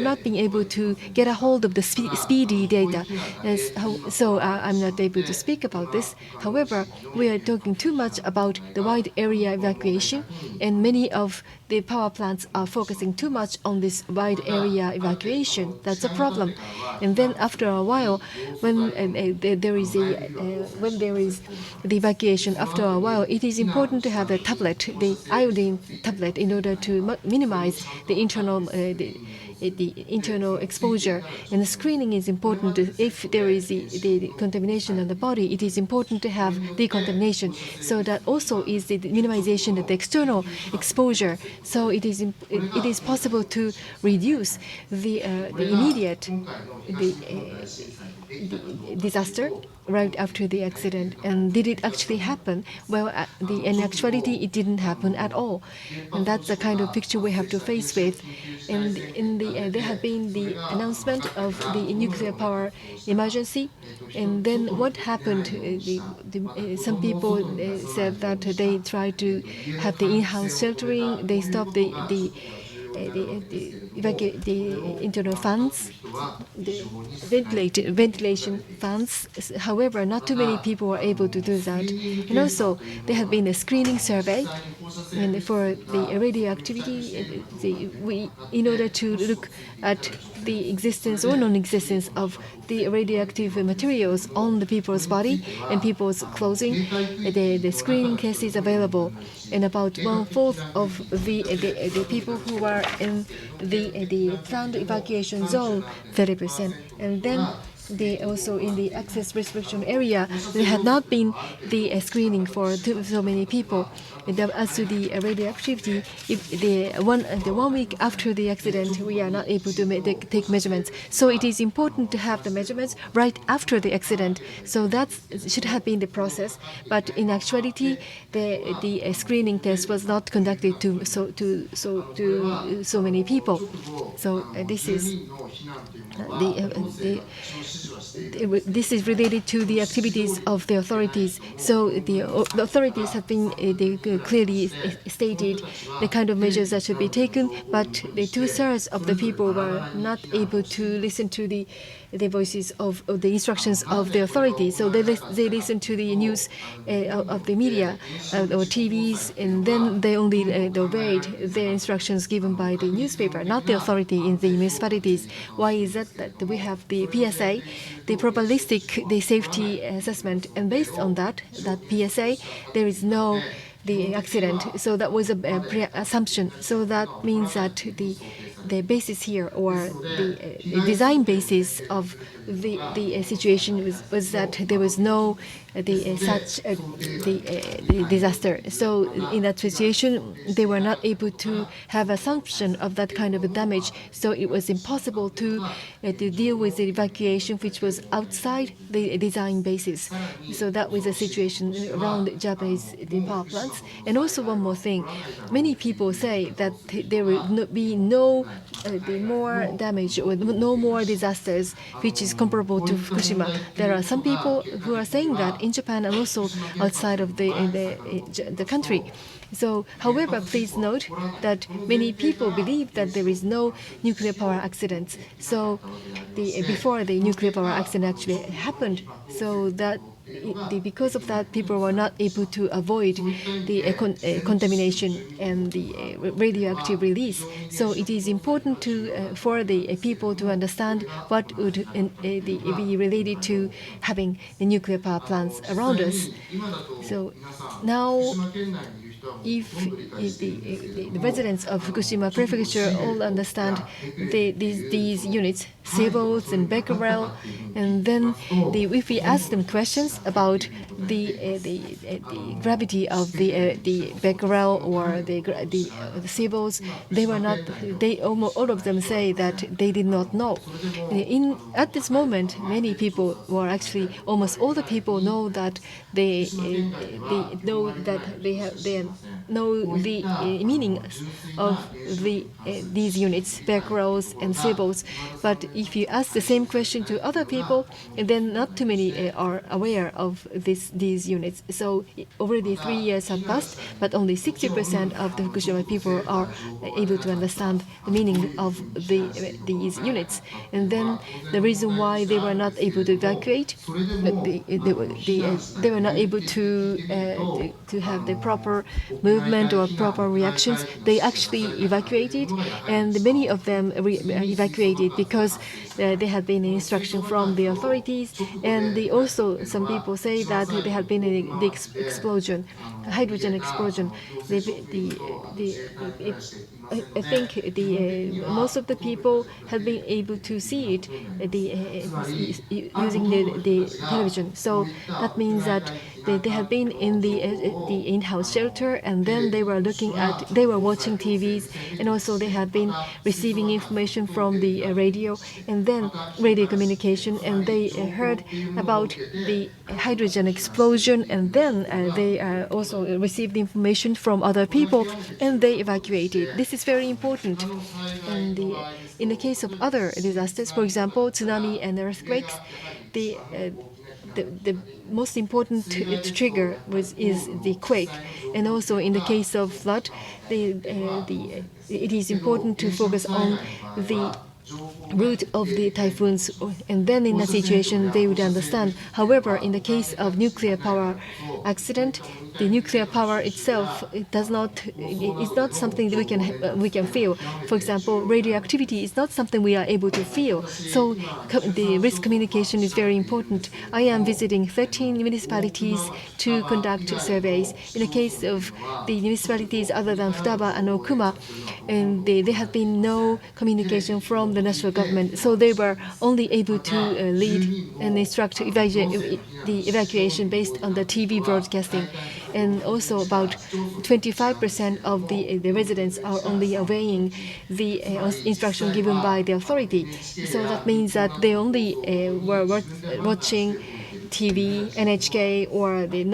not been able to get a hold of the speedy data, so I'm not able to speak about this. However, we are talking too much about the wide area evacuation, and many of the power plants are focusing too much on this wide area evacuation. That's a problem. And then after a while, when there is the evacuation, after a while, it is important to have a tablet, the iodine tablet, in order to minimize the internal exposure. And the screening is important. If there is the contamination of the body, it is important to have decontamination. So that also is the minimization of the external exposure. So it is possible to reduce the immediate disaster right after the accident. And did it actually happen? Well, in actuality, it didn't happen at all. And that's the kind of picture we have to face with. And there had been the announcement of the nuclear power emergency. And then what happened? Some people said that they tried to have the in-house sheltering. They stopped the the internal fans, the ventilation fans. However, not too many people were able to do that. And also, there had been a screening survey, and for the radioactivity, in order to look at the existence or non-existence of the radioactive materials on the people's body and people's clothing, the screening test is available, and about 1/4 of the people who were in the planned evacuation zone, 30%, and then also in the access restriction area, there had not been the screening for so many people. And as to the radioactivity, if the 1 week after the accident, we are not able to take measurements. So it is important to have the measurements right after the accident. So that should have been the process. But in actuality, the screening test was not conducted to so many people. So this is this is related to the activities of the authorities. So the authorities have been clearly stated the kind of measures that should be taken, but the 2/3 of the people were not able to listen to the voices of the instructions of the authorities. So they listen to the news of the media or TVs, and then they only obeyed the instructions given by the newspaper, not the authority in the municipalities. Why is that? That we have the PSA, the probabilistic the safety assessment, and based on that PSA, there is no the accident. So that was a assumption. So that means that the basis here, or the design basis of the situation was that there was no the disaster. So in that situation, they were not able to have assumption of that kind of a damage. So it was impossible to deal with the evacuation, which was outside the design basis. So that was a situation around Japanese power plants. And also one more thing, many people say that there will be no more damage or no more disasters which is comparable to Fukushima. There are some people who are saying that in Japan and also outside of the country. So, however, please note that many people believe that there is no nuclear power accidents. So, before the nuclear power accident actually happened, so that because of that, people were not able to avoid the contamination and the radioactive release. So it is important for the people to understand what would be related to having the nuclear power plants around us. So now, if the residents of Fukushima Prefecture all understand these units, Civils and Becquerel, and then if we ask them questions about the gravity of the Becquerel or the Civils, they were not. They almost all of them say that they did not know. At this moment, many people were actually almost all the people know that they know that they know the meaning of these units, Becquerels and Civils. But if you ask the same question to other people, then not too many are aware of these units. So already 3 years have passed, but only 60% of the Fukushima people are able to understand the meaning of these units. And then the reason why they were not able to evacuate, they were not able to have the proper movement or proper reactions. They actually evacuated, and many of them evacuated because there had been an instruction from the authorities, and also some people say that there had been the explosion, hydrogen explosion. I think most of the people have been able to see it using the television. So that means that they have been in the in-house shelter, and then they were watching TVs, and also they have been receiving information from the radio, and then radio communication, and they heard about the hydrogen explosion, and then they also received information from other people, and they evacuated. This is very important. And in the case of other disasters, for example, tsunami and earthquakes, the most important trigger is the quake, and also in the case of flood, it is important to focus on the route of the typhoons, and then in that situation they would understand. However, in the case of nuclear power accident, the nuclear power itself, it's not something that we can feel. For example, radioactivity is not something we are able to feel. So the risk communication is very important. I am visiting 13 municipalities to conduct surveys. In the case of the municipalities other than Futaba and Okuma, and there had been no communication from the national government, so they were only able to lead and instruct the evacuation based on the TV broadcasting. And also about 25% of the residents are only obeying the instruction given by the authority. So that means that they only were watching TV, NHK, or the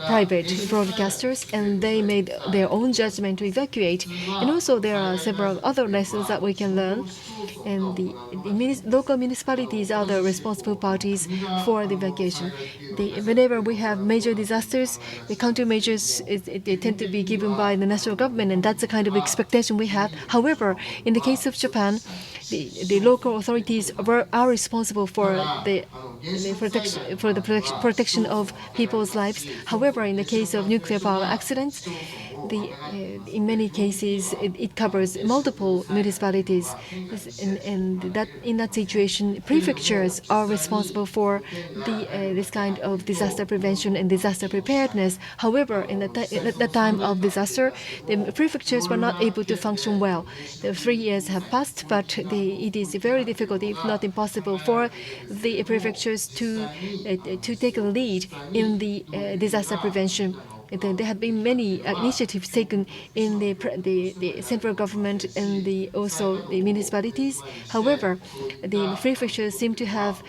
private broadcasters, and they made their own judgment to evacuate. And also there are several other lessons that we can learn. And the local municipalities are the responsible parties for the evacuation. Whenever we have major disasters, the countermeasures they tend to be given by the national government, and that's the kind of expectation we have. However, in the case of Japan, the local authorities are responsible for the protection of people's lives. However, in the case of nuclear power accidents, in many cases it covers multiple municipalities, and that in that situation, prefectures are responsible for this kind of disaster prevention and disaster preparedness. However, at the time of disaster, the prefectures were not able to function well. The 3 years have passed, but it is very difficult, if not impossible, for the prefectures to take a lead in the disaster prevention. There have been many initiatives taken in the central government and also the municipalities. However, the prefectures seem to have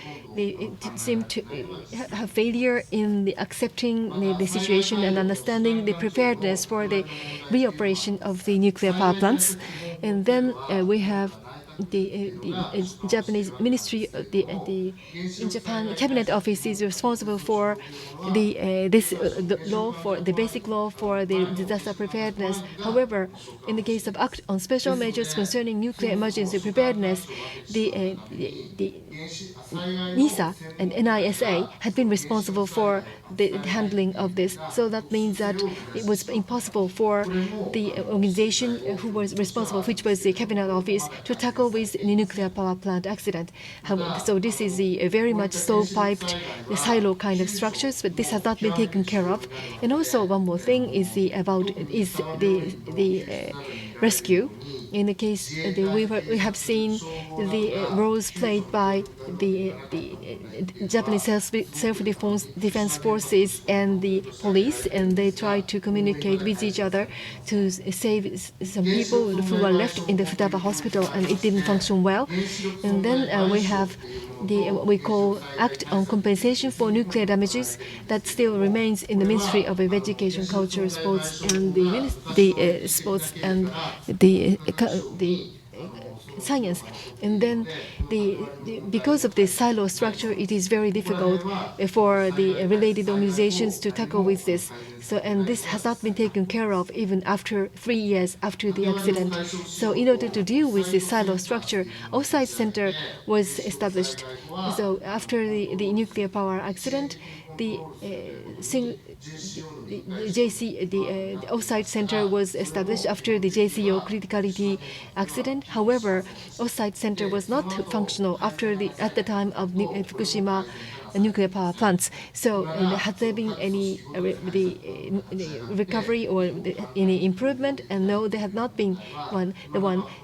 failure in accepting the situation and understanding the preparedness for the reoperation of the nuclear power plants. And then we have the Japanese Ministry, in Japan, Cabinet Office is responsible for the law, for the basic law for the disaster preparedness. However, in the case of Act on Special Measures Concerning Nuclear Emergency Preparedness, the NISA and NISA had been responsible for the handling of this. So that means that it was impossible for the organization who was responsible, which was the Cabinet Office, to tackle with the nuclear power plant accident. So this is a very much stovepiped, silo kind of structures, but this has not been taken care of. And also one more thing is the rescue. In the case, we have seen the roles played by the Japanese self-defense forces and the police, and they try to communicate with each other to save some people who were left in the Futaba hospital, and it didn't function well. And then we have what we call Act on Compensation for Nuclear Damages that still remains in the Ministry of Education, Culture, Sports, and the Sports and the Science. And then because of the silo structure, it is very difficult for the related organizations to tackle with this. So, and this has not been taken care of even after 3 years after the accident. So in order to deal with this silo structure, Offsite Center was established. So after the nuclear power accident, the Offsite Center was established after the JCO criticality accident. However, Offsite Center was not functional at the time of Fukushima nuclear power plants. So has there been any recovery or any improvement? And no, there had not been one.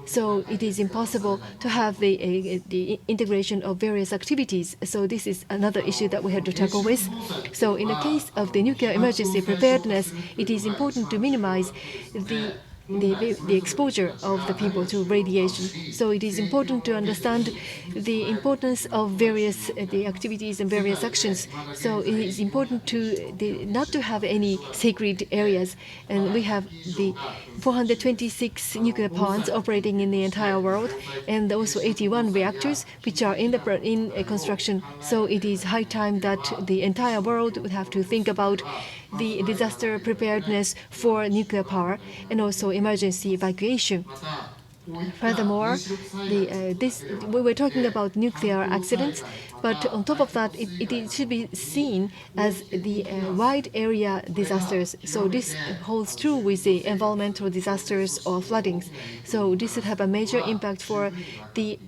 So it is impossible to have the integration of various activities. So this is another issue that we had to tackle with. So in the case of the nuclear emergency preparedness, it is important to minimize the the exposure of the people to radiation. So it is important to understand the importance of various the activities and various actions. So it is important to not to have any sacred areas. And we have the 426 nuclear plants operating in the entire world, and also 81 reactors which are in construction. So it is high time that the entire world would have to think about the disaster preparedness for nuclear power and also emergency evacuation. Furthermore, we were talking about nuclear accidents, but on top of that, it should be seen as the wide area disasters. So this holds true with the environmental disasters or floodings. So this would have a major impact for the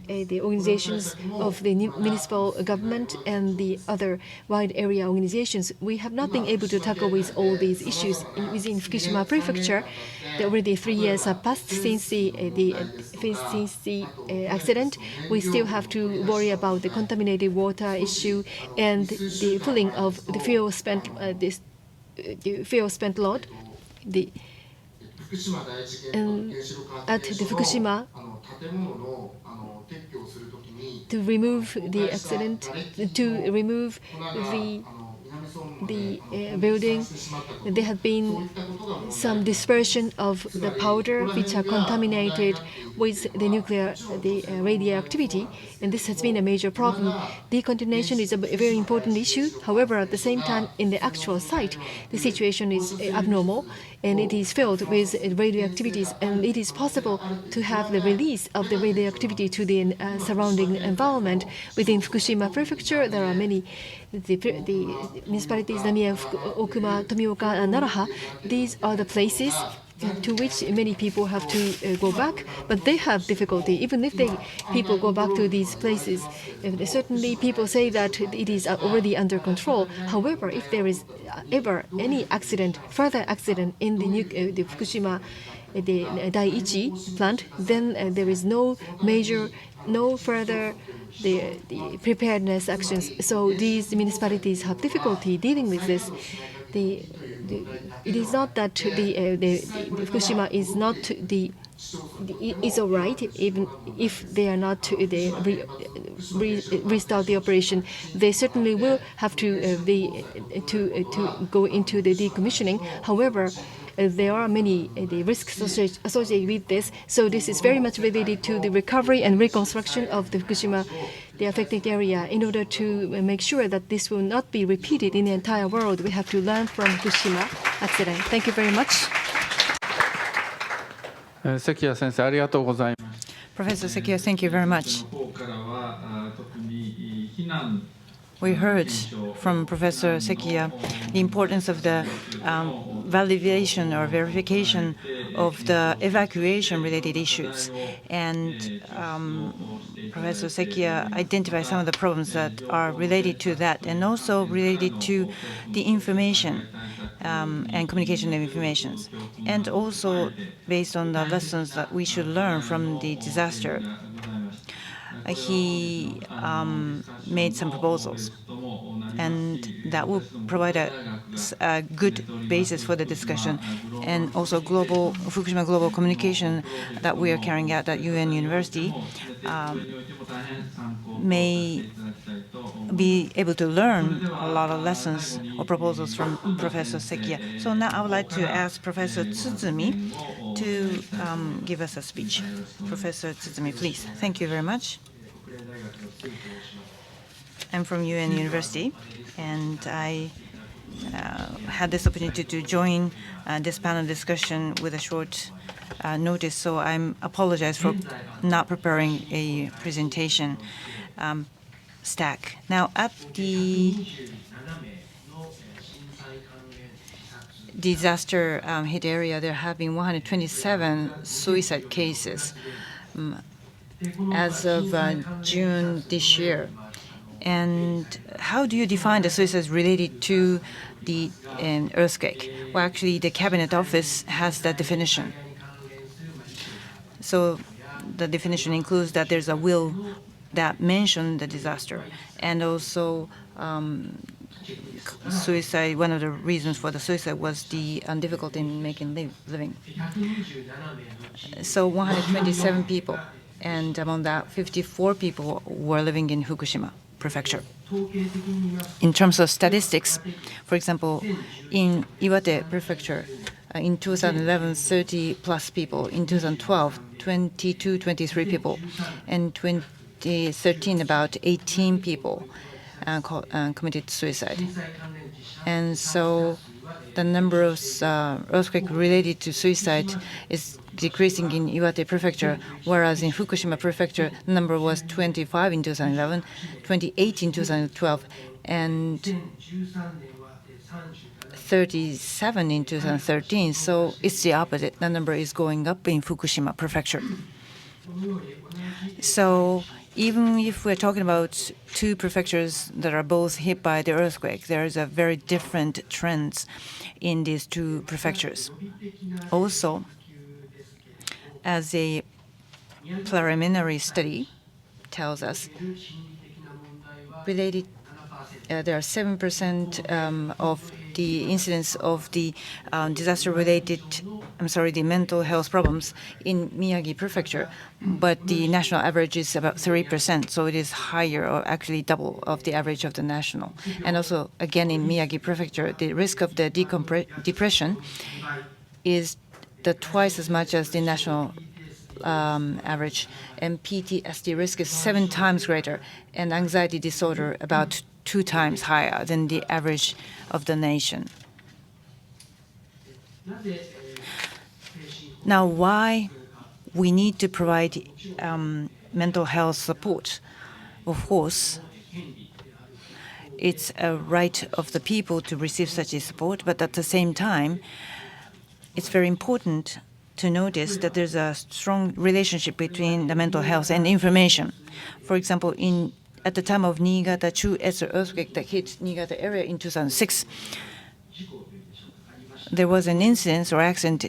organizations of the municipal government and the other wide area organizations. We have not been able to tackle with all these issues within Fukushima Prefecture. Already 3 years have passed since the accident. We still have to worry about the contaminated water issue and the filling of the fuel spent load. At the Fukushima, to remove the accident, to remove the building, there have been some dispersion of the powder which are contaminated with the radioactivity, and this has been a major problem. Decontamination is a very important issue. However, at the same time, in the actual site, the situation is abnormal, and it is filled with radioactivities, and it is possible to have the release of the radioactivity to the surrounding environment. Within Fukushima Prefecture, there are many the municipalities, Namiya, Okuma, Tomioka, and Naraha. These are the places to which many people have to go back, but they have difficulty. Even if people go back to these places, certainly people say that it is already under control. However, if there is ever any further accident in the Fukushima the Daiichi plant, then there is no further the preparedness actions. So these municipalities have difficulty dealing with this. It is not that the Fukushima is not is all right, even if they are not restart the operation. They certainly will have to go into the decommissioning. However, there are many the risks associated with this. So this is very much related to the recovery and reconstruction of the Fukushima, the affected area. In order to make sure that this will not be repeated in the entire world, we have to learn from Fukushima accident. Thank you very much. Professor Sekiya, thank you very much. We heard from Professor Sekiya the importance of the validation or verification of the evacuation-related issues. And Professor Sekiya identified some of the problems that are related to that and also related to the information and communication of information, and also based on the lessons that we should learn from the disaster. He made some proposals, and that will provide a good basis for the discussion. And also Fukushima Global Communication that we are carrying out at UN University may be able to learn a lot of lessons or proposals from Professor Sekiya. So now I would like to ask Professor Tsuzumi to give us a speech. Professor Tsuzumi, please. Thank you very much. I'm from UN University, and I had this opportunity to join this panel discussion with a short notice, so I apologize for not preparing a presentation stack. Now, at the disaster hit area, there have been 127 suicide cases as of June this year. And how do you define the suicides related to the earthquake? Well, actually, the Cabinet Office has that definition. So the definition includes that there's a will that mentions the disaster, and also suicide, one of the reasons for the suicide was the difficulty in making living. So 127 people, and among that, 54 people were living in Fukushima Prefecture. In terms of statistics, for example, in Iwate Prefecture, in 2011, 30 plus people. In 2012, 22, 23 people. And 2013, about 18 people committed suicide. And so the number of earthquake related to suicide is decreasing in Iwate Prefecture, whereas in Fukushima Prefecture, the number was 25 in 2011, 28 in 2012, and 37 in 2013. So it's the opposite. The number is going up in Fukushima Prefecture. So even if we're talking about two prefectures that are both hit by the earthquake, there is a very different trends in these two prefectures. Also, as a preliminary study tells us, related, there are 7% of the incidence of the the mental health problems in Miyagi Prefecture, but the national average is about 3%, so it is higher, or actually double of the average of the national. And also, again, in Miyagi Prefecture, the risk of the depression is twice as much as the national average, and PTSD risk is 7 times greater, and anxiety disorder about 2 times higher than the average of the nation. Now, why we need to provide mental health support? Of course, it's a right of the people to receive such a support, but at the same time, it's very important to notice that there's a strong relationship between the mental health and information. For example, at the time of Niigata Chu-Etsu earthquake that hit Niigata area in 2006, there was an incident or accident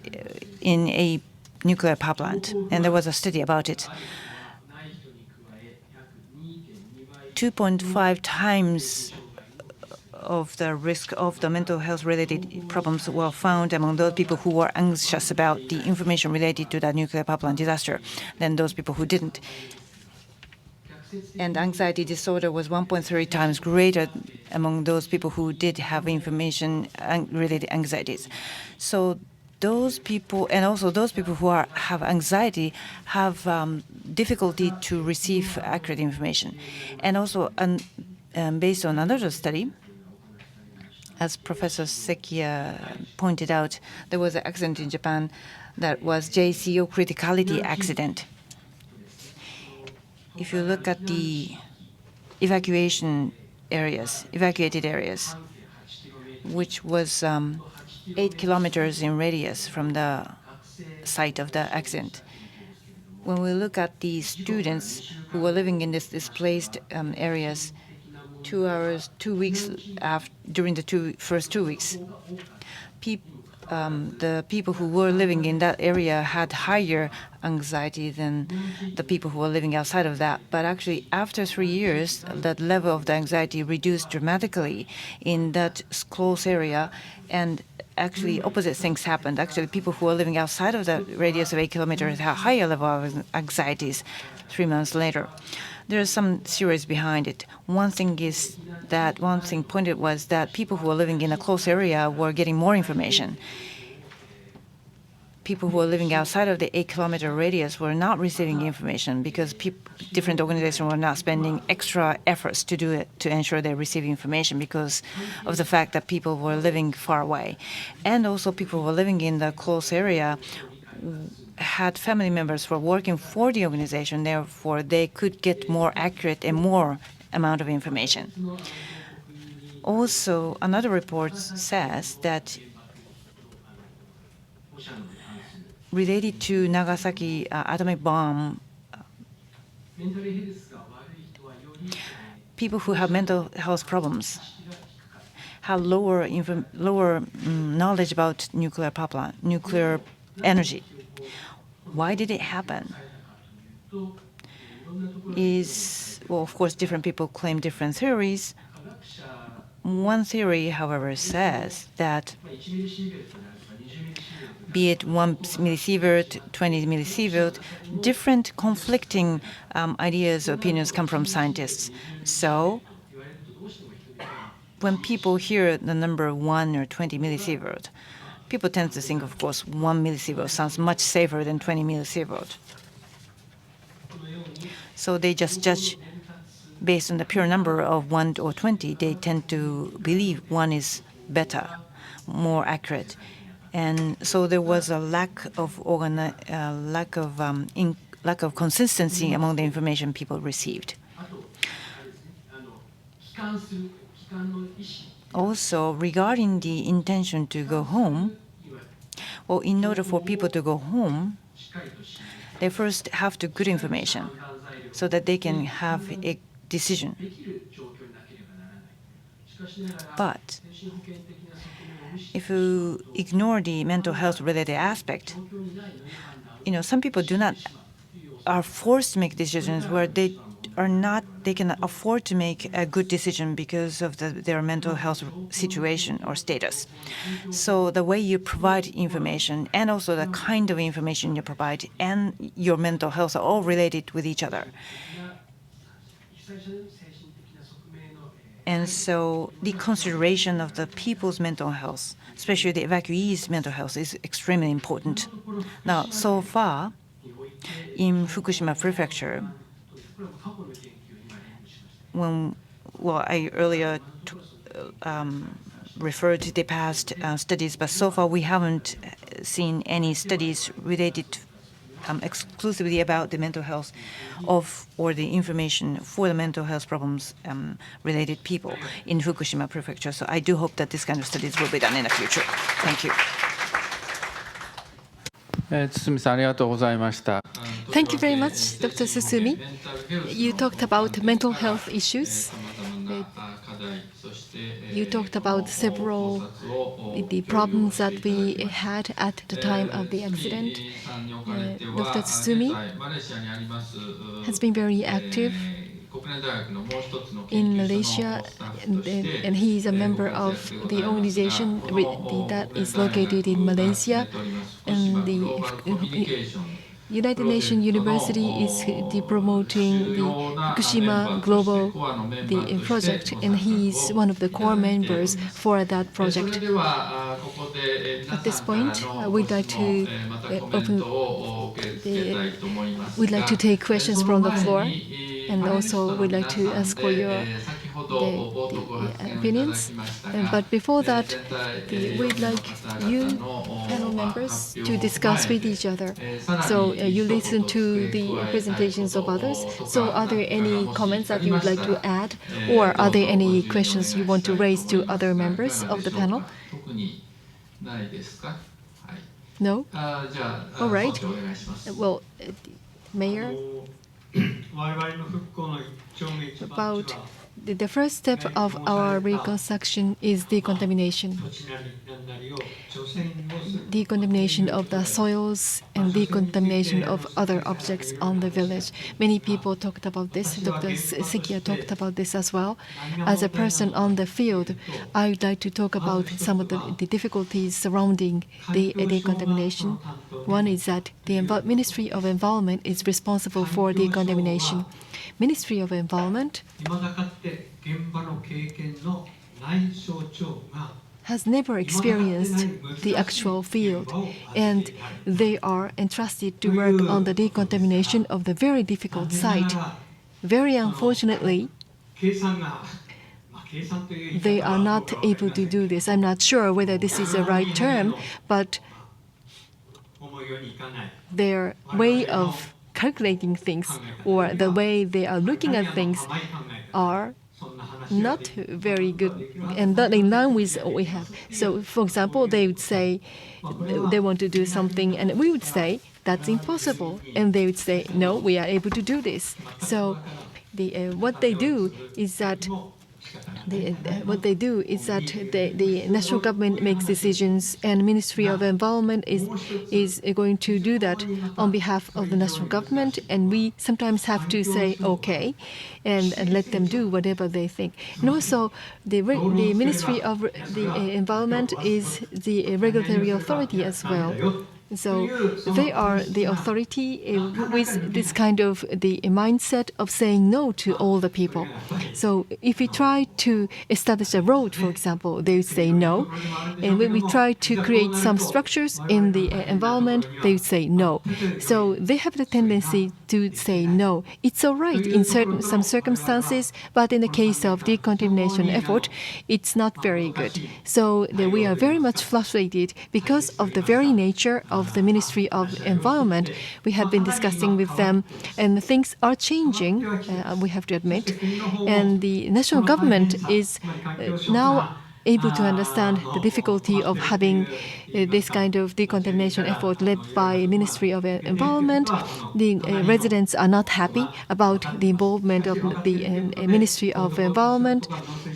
in a nuclear power plant, and there was a study about it. 2.5 times of the risk of the mental health related problems were found among those people who were anxious about the information related to the nuclear power plant disaster than those people who didn't. And anxiety disorder was 1.3 times greater among those people who did have information related anxieties. So those people, and also those people who have anxiety, have difficulty to receive accurate information. And also, based on another study, as Professor Sekia pointed out, there was an accident in Japan that was JCO criticality accident. If you look at the evacuated areas, which was 8 kilometers in radius from the site of the accident. When we look at the students who were living in these displaced areas, 2 hours, 2 weeks during the first 2 weeks, the people who were living in that area had higher anxiety than the people who were living outside of that. But actually, after 3 years, that level of the anxiety reduced dramatically in that close area, and actually opposite things happened. Actually, people who were living outside of the radius of 8 kilometers had higher level of anxieties 3 months later. There is some theories behind it. One thing pointed was that people who were living in a close area were getting more information. People who were living outside of the 8-kilometer radius were not receiving information because different organizations were not spending extra efforts to do it, to ensure they receive information because of the fact that people were living far away. And also people who were living in the close area had family members who were working for the organization, therefore they could get more accurate and more amount of information. Also, another report says that related to Nagasaki atomic bomb, people who have mental health problems have lower knowledge about nuclear power plant, nuclear energy. Why did it happen? Well, of course, different people claim different theories, One theory, however, says that be it 1 millisievert, 20 millisievert, different conflicting ideas or opinions come from scientists. So when people hear the number 1 or 20 millisievert, people tend to think, of course, 1 millisievert sounds much safer than 20 millisievert. So they just judge based on the pure number of 1 or 20. They tend to believe 1 is better, more accurate. And so there was a lack of consistency among the information people received. Also, regarding the intention to go home, well, in order for people to go home, they first have to good information so that they can have a decision. But if you ignore the mental health related aspect, some people are forced to make decisions where they can afford to make a good decision because of their mental health situation or status. So the way you provide information and also the kind of information you provide and your mental health are all related with each other. And so the consideration of the people's mental health, especially the evacuees' mental health, is extremely important. Now, so far, in Fukushima Prefecture, I earlier referred to the past studies, but so far we haven't seen any studies related exclusively about the mental health or the information for the mental health problems related people in Fukushima Prefecture. So I do hope that this kind of studies will be done in the future. Thank you. Thank you very much, Dr. Susumi. You talked about mental health issues. You talked about several the problems that we had at the time of the accident. Dr. Susumi has been very active in Malaysia, and he is a member of the organization that is located in Malaysia, and the United Nations University is promoting the Fukushima Global project, and he is one of the core members for that project. At this point, we'd like to we'd like to take questions from the floor, and also we'd like to ask for your opinions. But before that, we'd like you panel members to discuss with each other. So you listen to the presentations of others. So are there any comments that you would like to add, or are there any questions you want to raise to other members of the panel? No? All right. Well, Mayor, about the first step of our reconstruction is decontamination. Decontamination of the soils and decontamination of other objects on the village. Many people talked about this. Dr. Sekia talked about this as well. As a person on the field, I would like to talk about some of the difficulties surrounding the decontamination. One is that the Ministry of Environment is responsible for decontamination. Ministry of Environment has never experienced the actual field, and they are entrusted to work on the decontamination of the very difficult site. Very unfortunately, they are not able to do this. I'm not sure whether this is the right term, but their way of calculating things or the way they are looking at things are not very good and not in line with what we have. So, for example, they would say they want to do something, and we would say that's impossible, and they would say no, we are able to do this. So, what they do is that what they do is that the national government makes decisions, and Ministry of Environment is going to do that on behalf of the national government, and we sometimes have to say okay, and let them do whatever they think. And also, the Ministry of the Environment is the regulatory authority as well. So they are the authority with this kind of the mindset of saying no to all the people. So if we try to establish a road, for example, they would say no. And when we try to create some structures in the environment, they would say no. So they have the tendency to say no. It's all right in some circumstances, but in the case of decontamination effort, it's not very good. So we are very much frustrated because of the very nature of the Ministry of Environment. We have been discussing with them, and things are changing, we have to admit. And the national government is now able to understand the difficulty of having this kind of decontamination effort led by Ministry of Environment. The residents are not happy about the involvement of the Ministry of Environment.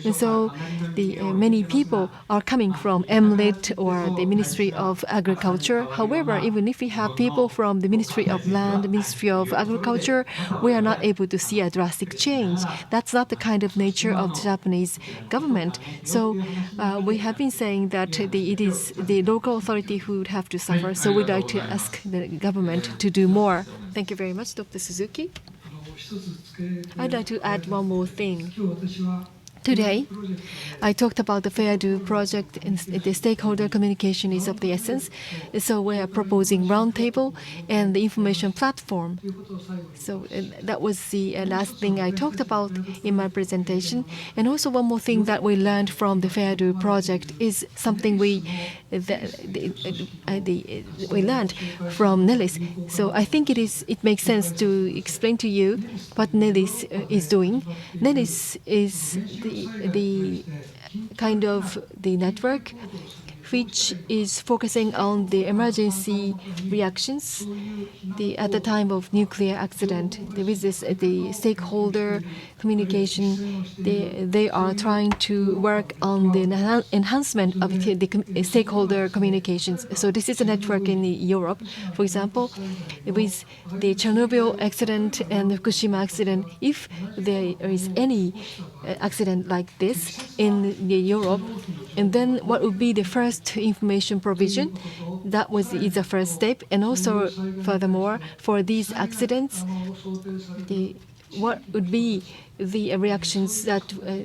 And so many people are coming from MLIT or the Ministry of Agriculture. However, even if we have people from the Ministry of Land, Ministry of Agriculture, we are not able to see a drastic change. That's not the kind of nature of the Japanese government. So we have been saying that it is the local authority who would have to suffer. So we'd like to ask the government to do more. Thank you very much, Dr. Suzuki. I'd like to add one more thing. Today, I talked about the Fair Do project, and the stakeholder communication is of the essence. So we are proposing roundtable and the information platform. So that was the last thing I talked about in my presentation. And also one more thing that we learned from the Fair Do project is something we learned from Nellis. So I think it makes sense to explain to you what Nellis is doing. Nellis is the kind of the network which is focusing on the emergency reactions at the time of nuclear accident. There is the stakeholder communication. They are trying to work on the enhancement of the stakeholder communications. So this is a network in Europe. For example, with the Chernobyl accident and the Fukushima accident, if there is any accident like this in Europe, and then what would be the first information provision? That is the first step. And also, furthermore, for these accidents, what would be the reactions that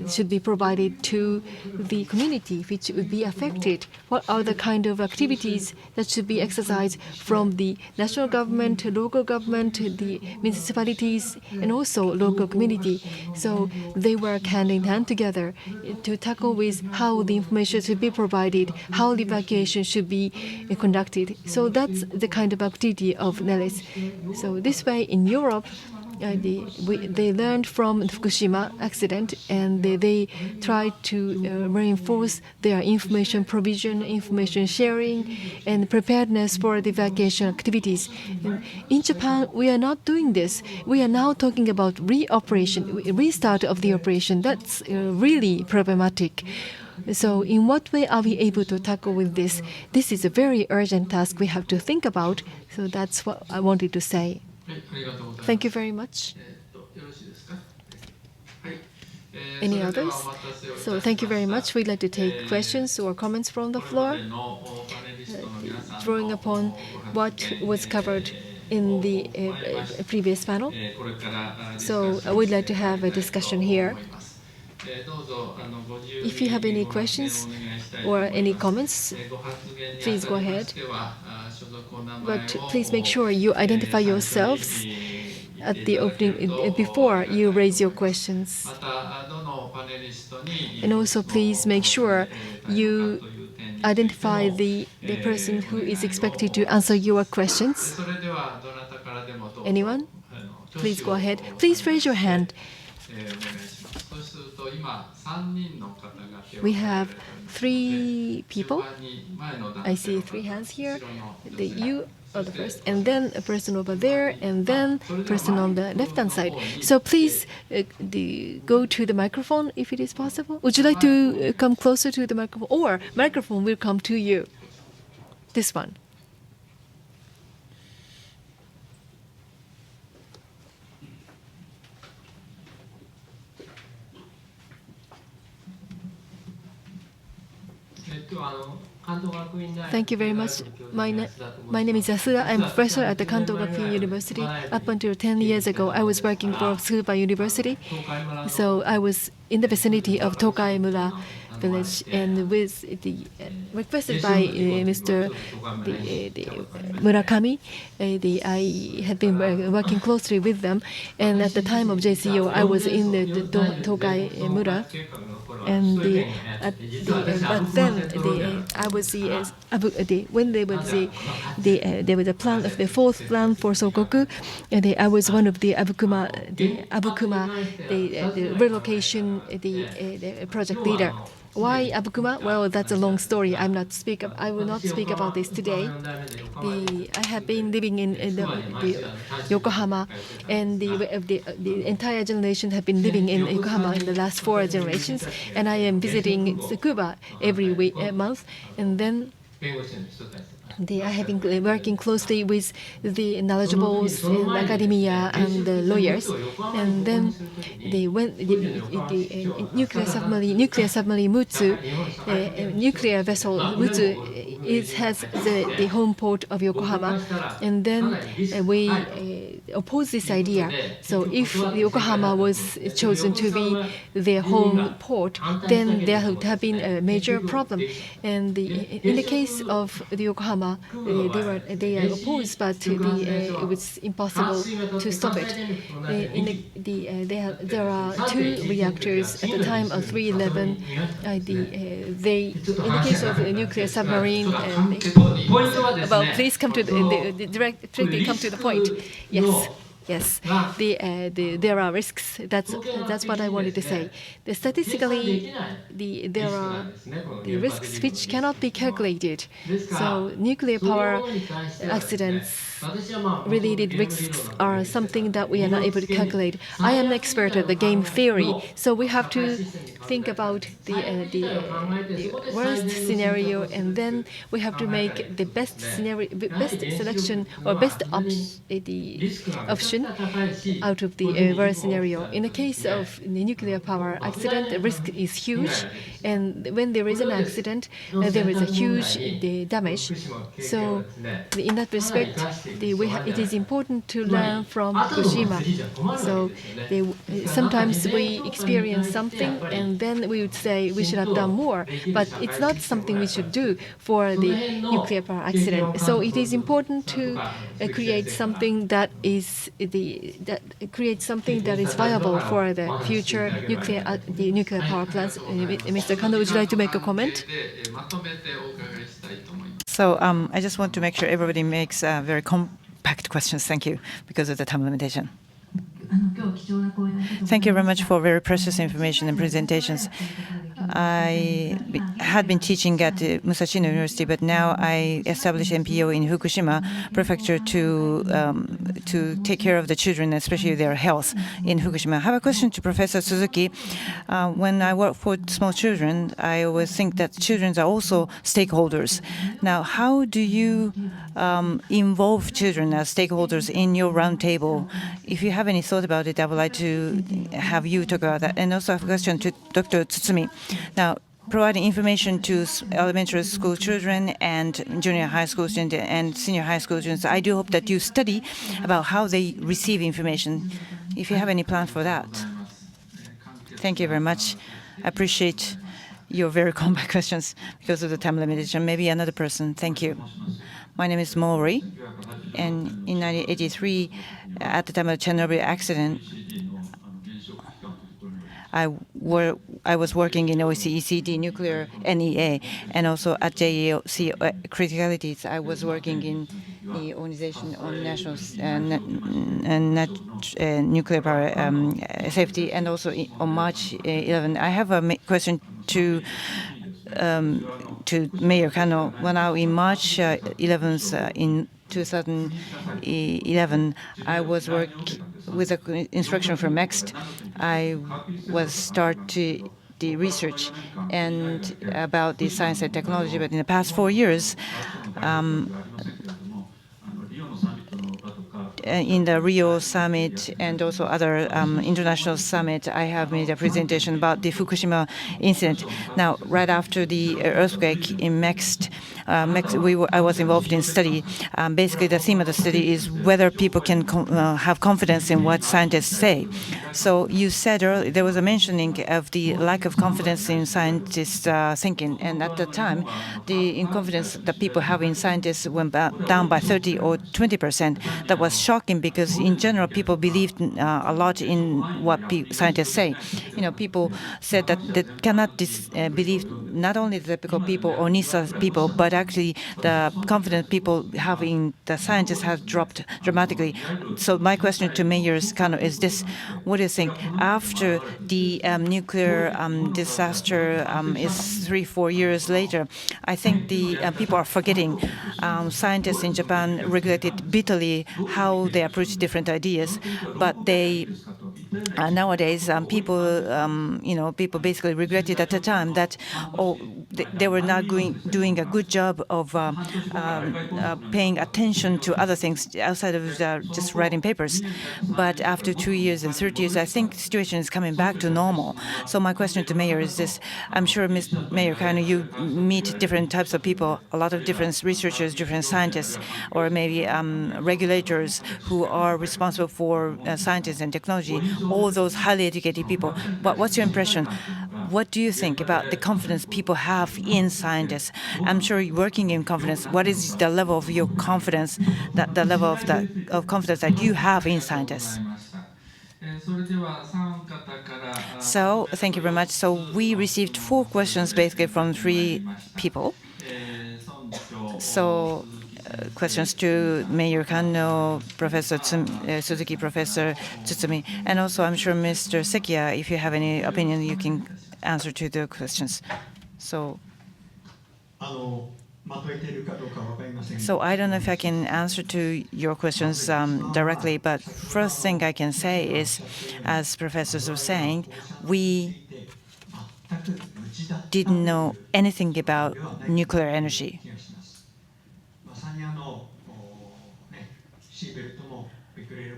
should be provided to the community which would be affected? What are the kind of activities that should be exercised from the national government, local government, the municipalities, and also local community? So they work hand in hand together to tackle with how the information should be provided, how the evacuation should be conducted. So that's the kind of activity of Nellis. So this way in Europe, they learned from the Fukushima accident, and they tried to reinforce their information provision, information sharing, and preparedness for the evacuation activities. And in Japan, we are not doing this. We are now talking about restart of the operation. That's really problematic. So in what way are we able to tackle with this? This is a very urgent task we have to think about. So that's what I wanted to say. Thank you very much. Any others? So thank you very much. We'd like to take questions or comments from the floor, drawing upon what was covered in the previous panel. So we'd like to have a discussion here. If you have any questions or any comments, please go ahead. But please make sure you identify yourselves at the opening before you raise your questions. And also please make sure you identify the person who is expected to answer your questions. Anyone? Please go ahead. Please raise your hand. We have 3 people. I see 3 hands here. You the first, and then a person over there, and then person on the left-hand side. So please go to the microphone if it is possible. Would you like to come closer to the microphone, or microphone will come to you? This one. Thank you very much. My name is Yasuda. I'm a professor at the Kanto Gakuin University. Up until 10 years ago, I was working for Tsukuba University. So I was in the vicinity of Tokai-mura village, and with the requested by Mr. Murakami, I had been working closely with them. And at the time of JCO, I was in the Tokai-mura. And but then I was when there was a plan of the fourth plan for Sokoku, and I was one of the Abukuma relocation project leader. Why Abukuma? Well, that's a long story. I will not speak about this today. I have been living in the Yokohama, and the entire generation have been living in Yokohama in the last 4 generations. And I am visiting Tsukuba every month, and then I have been working closely with the knowledgeables in academia and the lawyers. And then when the nuclear submarine Mutsu, nuclear vessel Mutsu has the home port of Yokohama. And then we oppose this idea. So if Yokohama was chosen to be their home port, then there would have been a major problem. And in the case of the Yokohama, they are opposed, but it was impossible to stop it. There are 2 reactors at the time of 311. In the case of a nuclear submarine, please come to directly come to the point. Yes, there are risks. That's what I wanted to say. Statistically, there are the risks which cannot be calculated. So nuclear power accidents related risks are something that we are not able to calculate. I am an expert at the game theory, so we have to think about the worst scenario, and then we have to make the best selection or best option out of the worst scenario. In the case of the nuclear power accident, the risk is huge, and when there is an accident, there is a huge damage. So in that respect, it is important to learn from Fukushima. So sometimes we experience something, and then we would say we should have done more, but it's not something we should do for the nuclear power accident. So it is important to create something that is viable for the future nuclear power plants. Mr. Kando, would you like to make a comment? So I just want to make sure everybody makes very compact questions. Thank you, because of the time limitation. Thank you very much for very precious information and presentations. I had been teaching at Musashino University, but now I established NPO in Fukushima Prefecture to take care of the children, especially their health in Fukushima. I have a question to Professor Suzuki. When I work for small children, I always think that children are also stakeholders. Now, how do you involve children as stakeholders in your roundtable? If you have any thought about it, I would like to have you talk about that. And also I have a question to Dr. Tsutsumi. Now, providing information to elementary school children and junior high school students and senior high school students, I do hope that you study about how they receive information, if you have any plan for that. Thank you very much. I appreciate your very compact questions because of the time limitation. Maybe another person. Thank you. My name is Mori, and in 1983, at the time of the Chernobyl accident, I was working in OECD nuclear NEA, and also at JEOC criticalities. I was working in the Organization on National Nuclear Power Safety, and also on March 11. I have a question to Mayor Kano. When in March 11th in 2011, I was working with the instruction from MEXT. I was started the research and about the science and technology, but in the past 4 years, in the Rio summit and also other international summit, I have made a presentation about the Fukushima incident. Now, right after the earthquake in MEXT, I was involved in study. Basically, the theme of the study is whether people can have confidence in what scientists say. So you said earlier, there was a mentioning of the lack of confidence in scientists' thinking. And at the time, the confidence that people have in scientists went down by 30 or 20%. That was shocking because, in general, people believed a lot in what scientists say. People said that they cannot believe not only the typical people or NISA people, but actually the confidence people have in the scientists has dropped dramatically. So my question to Mayor Kano is this: what do you think after the nuclear disaster is 3-4 years later? I think the people are forgetting. Scientists in Japan regretted bitterly how they approach different ideas, but they nowadays people basically regretted at the time that they were not doing a good job of paying attention to other things outside of just writing papers. But after 2 years and 30 years, I think the situation is coming back to normal. So my question to Mayor is this: I'm sure, Mayor Kano, you meet different types of people, a lot of different researchers, different scientists, or maybe regulators who are responsible for science and technology, all those highly educated people. But what's your impression? What do you think about the confidence people have in scientists? I'm sure you're working in confidence. What is the level of your confidence, the level of confidence that you have in scientists? So thank you very much. So we received 4 questions basically from 3 people. So questions to Mayor Kano, Professor Suzuki, Professor Tsutsumi, and also I'm sure Mr. Sekia, if you have any opinion, you can answer to the questions. So I don't know if I can answer to your questions directly, but first thing I can say is, as professors were saying, we didn't know anything about nuclear energy.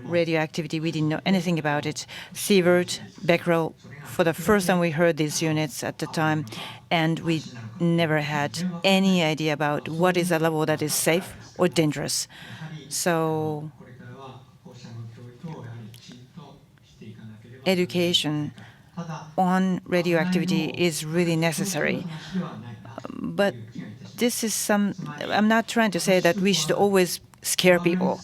Radioactivity, we didn't know anything about it. Sievert, Becquerel, for the first time we heard these units at the time, and we never had any idea about what is a level that is safe or dangerous. So education on radioactivity is really necessary. But this is I'm not trying to say that we should always scare people.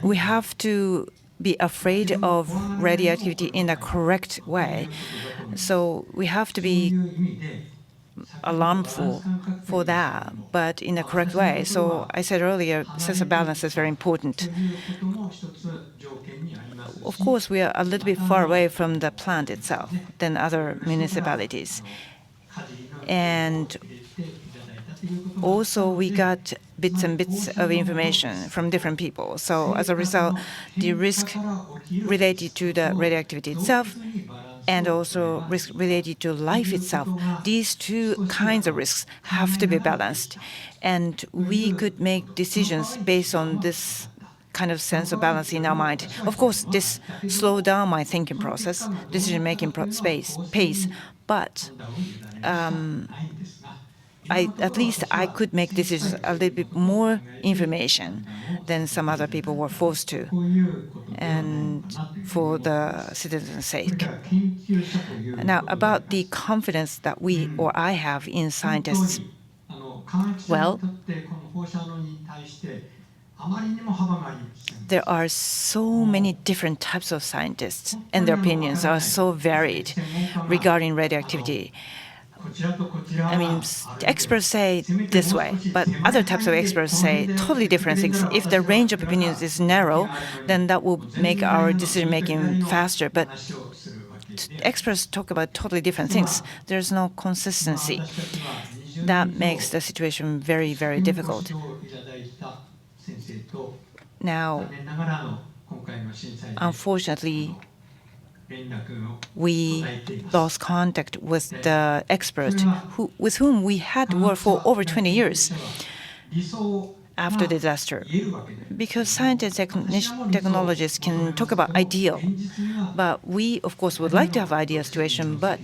We have to be afraid of radioactivity in a correct way. So we have to be alarmful for that, but in a correct way. So I said earlier, sense of balance is very important. Of course, we are a little bit far away from the plant itself than other municipalities. And also, we got bits and bits of information from different people. So as a result, the risk related to the radioactivity itself and also risk related to life itself, these 2 kinds of risks have to be balanced. And we could make decisions based on this kind of sense of balance in our mind. Of course, this slowed down my thinking process, decision-making pace, but at least I could make decisions a little bit more information than some other people were forced to, and for the citizens' sake. Now, about the confidence that we or I have in scientists, well, there are so many different types of scientists, and their opinions are so varied regarding radioactivity. I mean, experts say this way, but other types of experts say totally different things. If the range of opinions is narrow, then that will make our decision-making faster. But experts talk about totally different things. There's no consistency. That makes the situation very, very difficult. Now, unfortunately, we lost contact with the expert with whom we had worked for over 20 years after the disaster. Because scientists and technologists can talk about ideal, but we, of course, would like to have ideal situation, but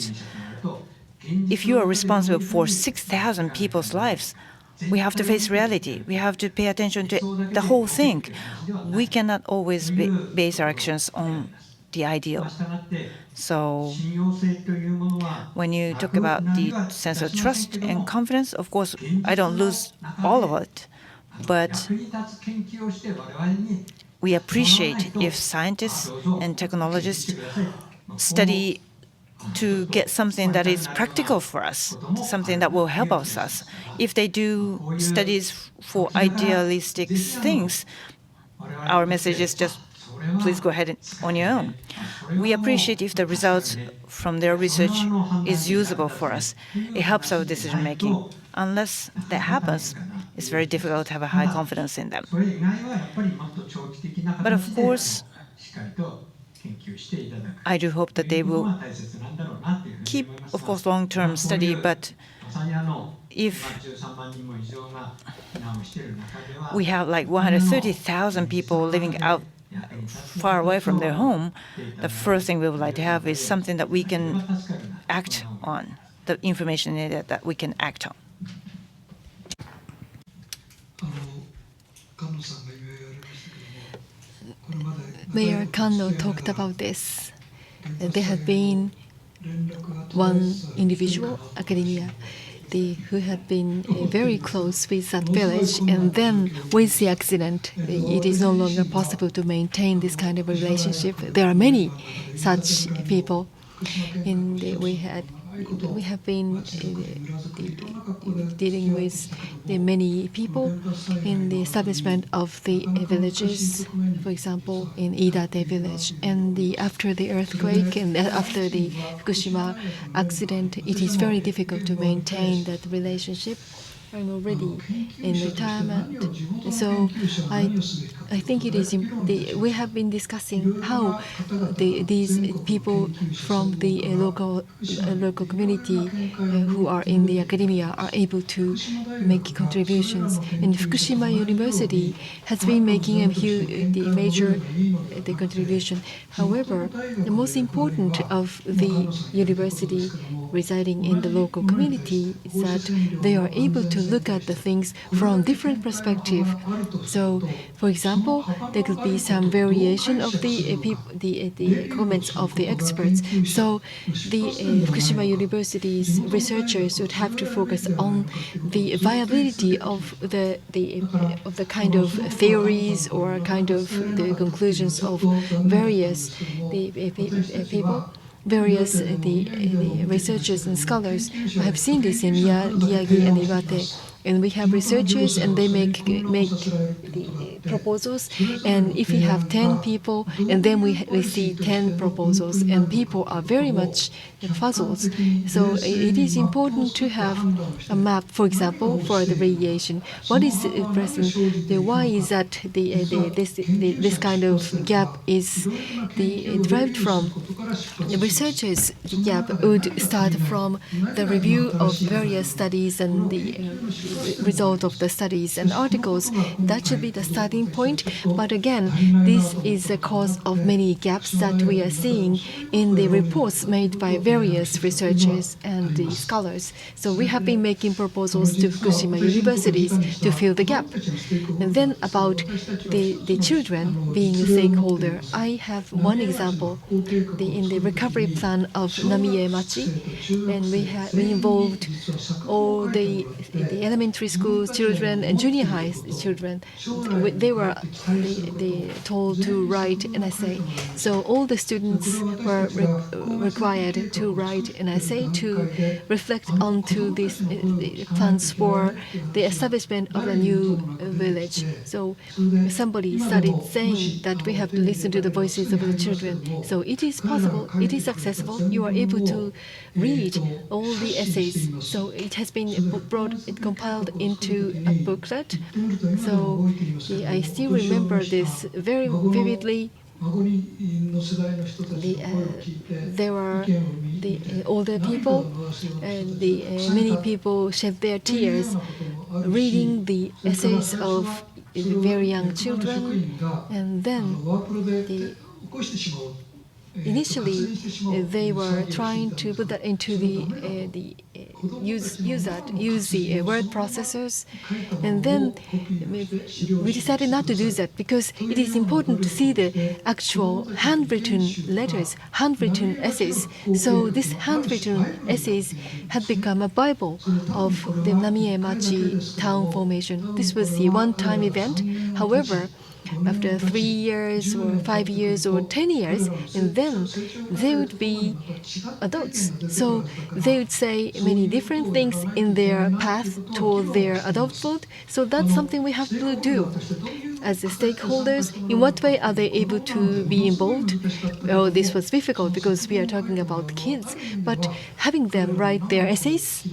if you are responsible for 6,000 people's lives, we have to face reality. We have to pay attention to the whole thing. We cannot always base our actions on the ideal. So when you talk about the sense of trust and confidence, of course, I don't lose all of it. But we appreciate if scientists and technologists study to get something that is practical for us, something that will help us. If they do studies for idealistic things, our message is just, please go ahead on your own. We appreciate if the results from their research is usable for us. It helps our decision making. Unless that happens, it's very difficult to have a high confidence in them. But of course, I do hope that they will keep, of course, long-term study, but if we have like 130,000 people living out far away from their home, the first thing we would like to have is something that we can act on, the information that we can act on. Mayor Kano talked about this. There had been one individual, academia, who had been very close with that village, and then with the accident, it is no longer possible to maintain this kind of relationship. There are many such people. We have been dealing with many people in the establishment of the villages, for example, in Idate village. And after the earthquake and after the Fukushima accident, it is very difficult to maintain that relationship. I'm already in retirement, so I think it is. We have been discussing how these people from the local community who are in the academia are able to make contributions. And Fukushima University has been making a major contribution. However, the most important of the university residing in the local community is that they are able to look at the things from different perspective. So, for example, there could be some variation of the comments of the experts. So, the Fukushima University's researchers would have to focus on the viability of the kind of theories or kind of the conclusions of various people. Various the researchers and scholars. I have seen this in Miyagi and Iwate. And we have researchers, and they make the proposals. And if we have 10 people, and then we see 10 proposals, and people are very much puzzled. So it is important to have a map, for example, for the radiation. What is present? Why is that this kind of gap is derived from? The researchers' gap would start from the review of various studies and the result of the studies and articles. That should be the starting point. But again, this is the cause of many gaps that we are seeing in the reports made by various researchers and the scholars. So we have been making proposals to Fukushima universities to fill the gap. And then about the children being a stakeholder, I have one example. In the recovery plan of Namie Machi, and we involved all the elementary school children and junior high children. They were told to write an essay. So all the students were required to write an essay to reflect onto these plans for the establishment of a new village. So somebody started saying that we have to listen to the voices of the children. So it is possible, it is accessible. You are able to read all the essays. So it has been compiled compiled into a booklet. So I still remember this very vividly. There were the older people, and many people shed their tears reading the essays of the very young children, and then initially they were trying to put that into use the word processors, and then we decided not to do that because it is important to see the actual handwritten letters, handwritten essays. So this handwritten essays had become a Bible of the Namiemachi town formation. This was the one-time event. However, after 3 years or 5 years or 10 years, and then they would be adults. So they would say many different things in their path toward their adulthood. So that's something we have to do. As the stakeholders, in what way are they able to be involved? Well, this was difficult because we are talking about kids, but having them write their essays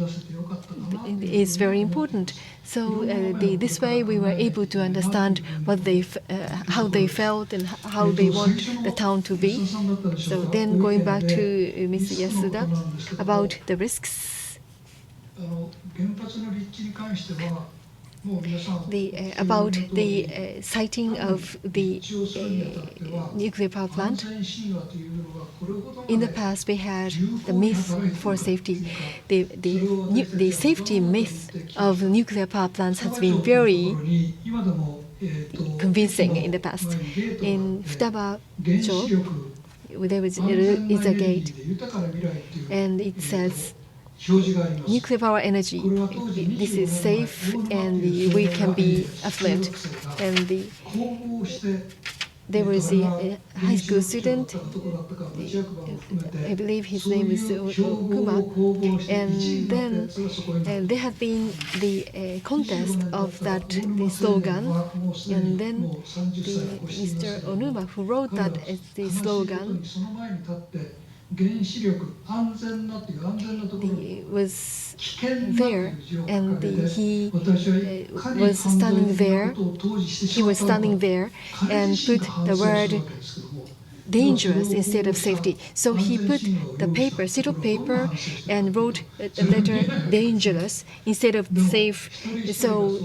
is very important. So this way we were able to understand what how they felt and how they want the town to be. So then going back to Mr. Yasuda about the risks. About the siting of the nuclear power plant. In the past, we had the myth for safety. The safety myth of nuclear power plants has been very convincing in the past. In Futaba-cho, there is a gate, and it says, nuclear power energy, this is safe and we can be affluent. And there was a high school student, I believe his name is Kuma, and then there had been the contest of the slogan, and then Mr. Onuma, who wrote that as the slogan, was there, and he was standing there. He was standing there and put the word dangerous instead of safety. So he put the paper, syrup paper, and wrote a letter dangerous instead of safe. So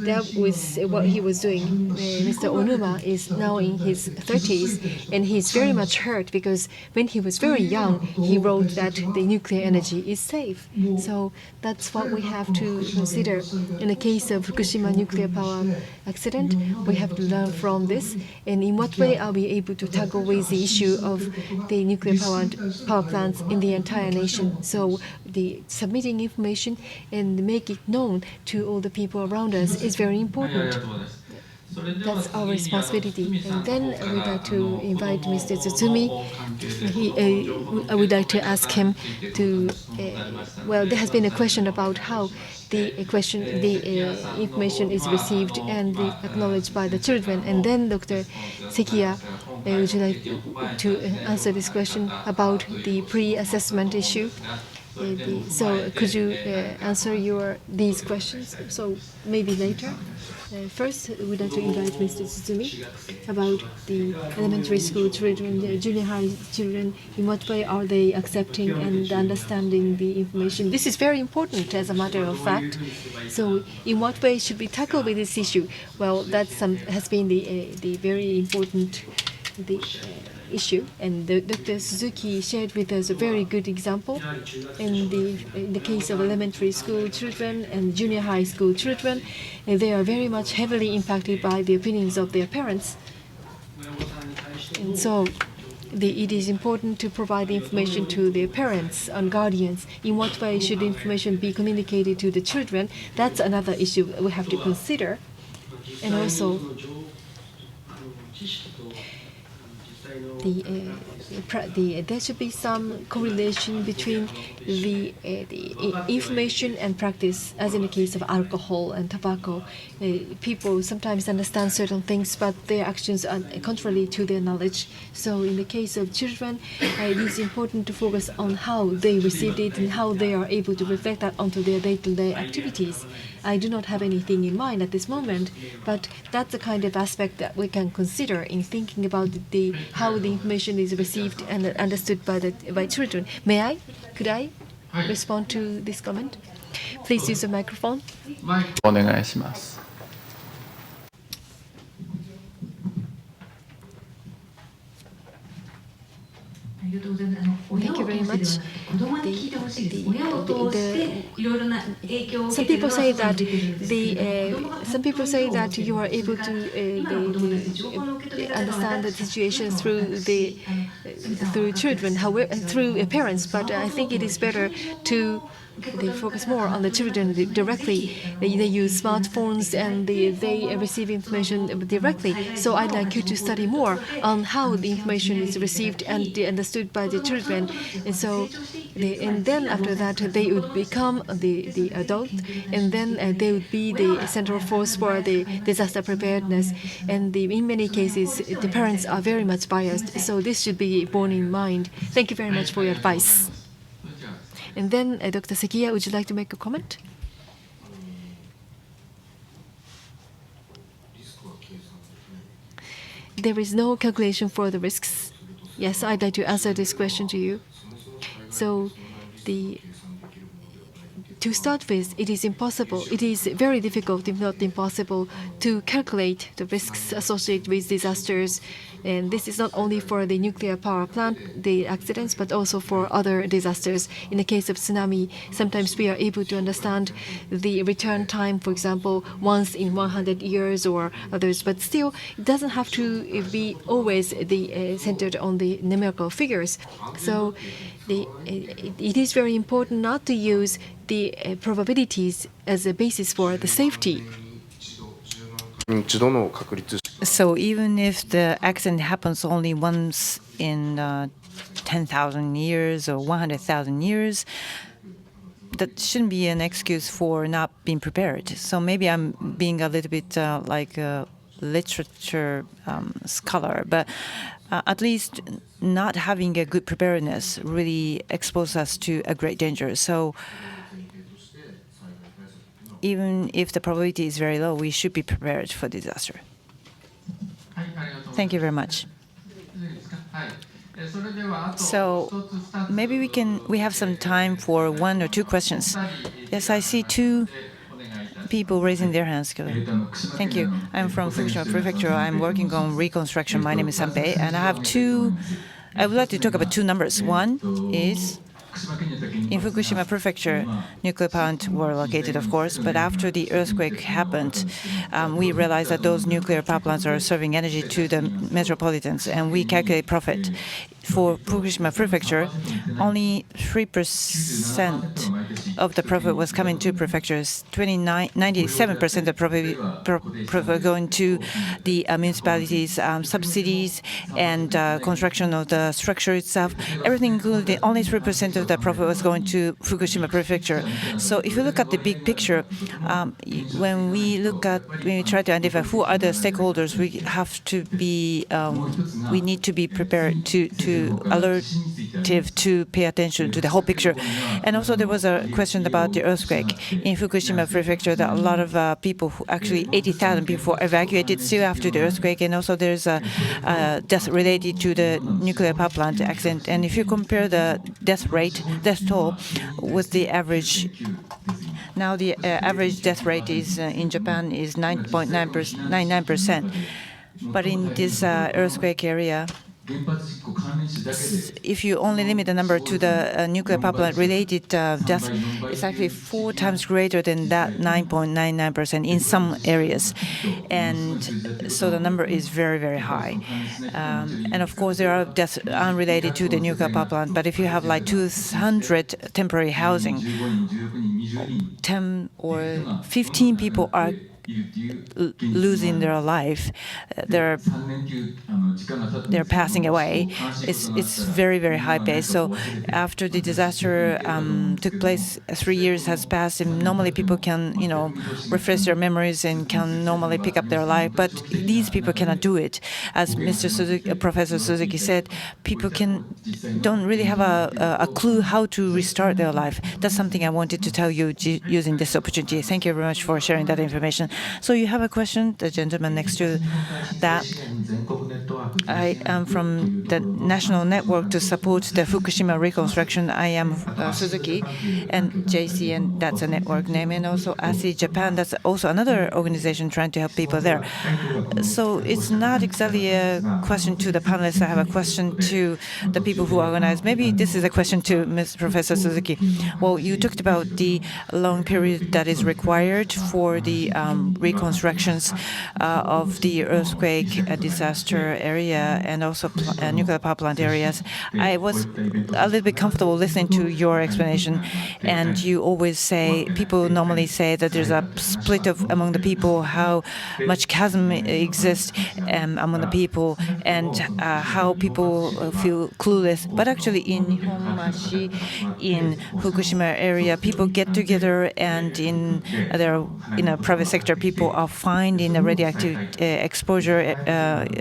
that was what he was doing. Mr. Onuma is now in his 30s, and he's very much hurt because when he was very young, he wrote that the nuclear energy is safe. So that's what we have to consider. In the case of Fukushima nuclear power accident, we have to learn from this, and in what way are we able to tackle with the issue of the nuclear power plants in the entire nation. So the submitting information and make it known to all the people around us is very important. That's our responsibility. And then I would like to invite Mr. Tsutsumi. I would like to ask him to, well, there has been a question about how the information is received and acknowledged by the children. And then Dr. Sekiya, would you like to answer this question about the pre-assessment issue? So could you answer these questions? So maybe later. First, we'd like to invite Mr. Tsutsumi about the elementary school children, the junior high children. In what way are they accepting and understanding the information? This is very important, as a matter of fact. So, in what way should we tackle with this issue? Well, that has been the very important issue, and Dr. Suzuki shared with us a very good example. In the case of elementary school children and junior high school children, they are very much heavily impacted by the opinions of their parents. And so it is important to provide information to their parents and guardians. In what way should information be communicated to the children? That's another issue we have to consider. And also, there should be some correlation between the information and practice, as in the case of alcohol and tobacco. People sometimes understand certain things, but their actions are contrary to their knowledge. So in the case of children, it is important to focus on how they received it and how they are able to reflect that onto their day-to-day activities. I do not have anything in mind at this moment, but that's the kind of aspect that we can consider in thinking about how the information is received and understood by children. Could I respond to this comment? Please use the microphone. お願いします。Thank you very much. Some people say that you are able to understand the situation through children, however, through parents. But I think it is better to they focus more on the children directly. They use smartphones and they receive information directly. So I'd like you to study more on how the information is received and understood by the children. And then after that, they would become the adult, and then they would be the central force for the disaster preparedness. And in many cases, the parents are very much biased. So this should be borne in mind. Thank you very much for your advice. And then, Dr. Sekiya, would you like to make a comment? There is no calculation for the risks. Yes, I'd like to answer this question to you. So, to start with, it is impossible. It is very difficult, if not impossible, to calculate the risks associated with disasters. And this is not only for the nuclear power plant, the accidents, but also for other disasters. In the case of tsunami, sometimes we are able to understand the return time, for example, once in 100 years or others. But still, it doesn't have to be always centered on the numerical figures. So it is very important not to use the probabilities as a basis for the safety. So even if the accident happens only once in 10,000 years or 100,000 years, that shouldn't be an excuse for not being prepared. So maybe I'm being a little bit like a literature scholar, but at least not having a good preparedness really exposes us to a great danger. So even if the probability is very low, we should be prepared for disaster. Thank you very much. So maybe we have some time for one or two questions. Yes, I see two people raising their hands. Thank you. I'm from Fukushima Prefecture. I'm working on reconstruction. My name is Sanpei, and I would like to talk about two numbers. One is in Fukushima Prefecture, nuclear plants were located, of course, but after the earthquake happened, we realized that those nuclear power plants are serving energy to the metropolitans, and we calculate profit. For Fukushima Prefecture, only 3% of the profit was coming to prefectures. 97% of the profit going to the municipalities, subsidies, and construction of the structure itself. Everything included, only 3% of the profit was going to Fukushima Prefecture. So if you look at the big picture, when we try to identify who are the stakeholders, we need to be prepared to alertive to pay attention to the whole picture. And also there was a question about the earthquake. In Fukushima Prefecture, there are a lot of people, actually 80,000 people evacuated still after the earthquake, and also there's a death related to the nuclear power plant accident. And if you compare the death toll with the average, now the average death rate is in Japan is 9.99%. But in this earthquake area, if you only limit the number to the nuclear power plant related death, it's actually 4 times greater than that 9.99% in some areas. And so the number is very, very high. And of course, there are deaths unrelated to the nuclear power plant. But if you have like 200 temporary housing, 10 or 15 people are losing their life, they're passing away. It's very, very high pace. So after the disaster took place, 3 years has passed, and normally people can, refresh their memories and can normally pick up their life. But these people cannot do it. As Professor Suzuki said, people don't really have a clue how to restart their life. That's something I wanted to tell you using this opportunity. Thank you very much for sharing that information. So you have a question, the gentleman next to that. I am from the National Network to Support the Fukushima Reconstruction. I am Suzuki, and JC, and that's a network name, and also ASI Japan, that's also another organization trying to help people there. So it's not exactly a question to the panelists. I have a question to the people who organize. Maybe this is a question to Professor Suzuki. Well, you talked about the long period that is required for the reconstructions of the earthquake disaster area and also nuclear power plant areas. I was a little bit comfortable listening to your explanation, and you always say, people normally say that there's a split among the people, how much chasm exists among the people, and how people feel clueless. But actually in Nihonmachi, in Fukushima area, people get together, and in a private sector, people are finding the radioactive exposure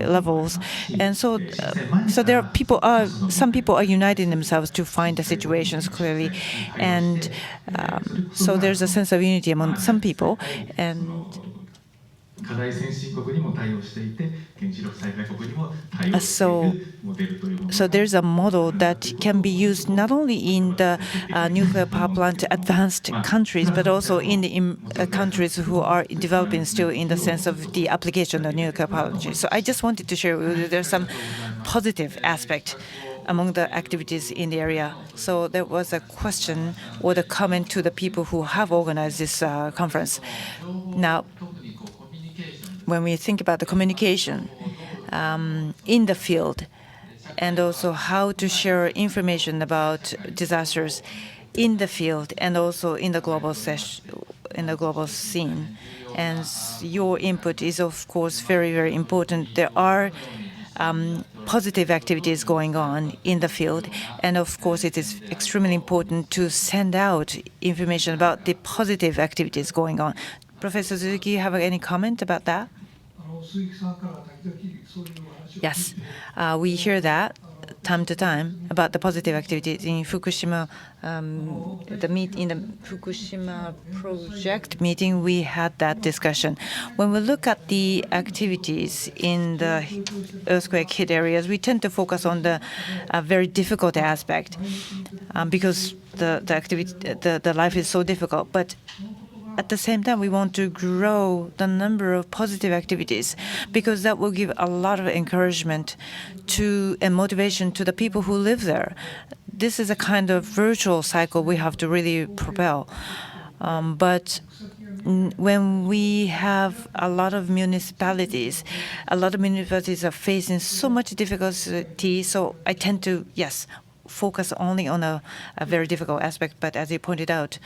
levels, and so some people are uniting themselves to find the situations clearly, and so there's a sense of unity among some people, and so there's a model that can be used not only in the nuclear power plant advanced countries, but also in the countries who are developing still in the sense of the application of nuclear power plant. So I just wanted to share with you there's some positive aspect among the activities in the area. So there was a question or the comment to the people who have organized this conference. Now, when we think about the communication in the field, and also how to share information about disasters in the field and also in the global scene, and your input is of course very, very important. There are positive activities going on in the field, and of course it is extremely important to send out information about the positive activities going on. Professor Suzuki, you have any comment about that? Yes, we hear that time to time about the positive activities in Fukushima. In the Fukushima project meeting, we had that discussion. When we look at the activities in the earthquake hit areas, we tend to focus on the very difficult aspect because the life is so difficult. But at the same time, we want to grow the number of positive activities because that will give a lot of encouragement and motivation to the people who live there. This is a kind of virtual cycle we have to really propel. But when we have a lot of municipalities are facing so much difficulty, so I tend to, focus only on a very difficult aspect, but as you pointed out,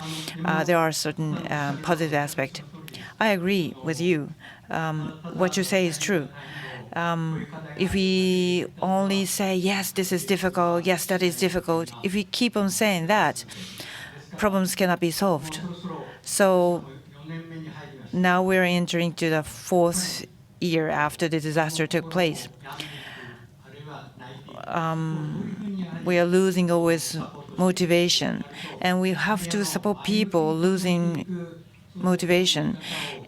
there are certain positive aspects. I agree with you. What you say is true. If we only say, yes, this is difficult, yes, that is difficult, if we keep on saying that, problems cannot be solved. So now we're entering to the 4th year after the disaster took place. We are losing always motivation, and we have to support people losing motivation.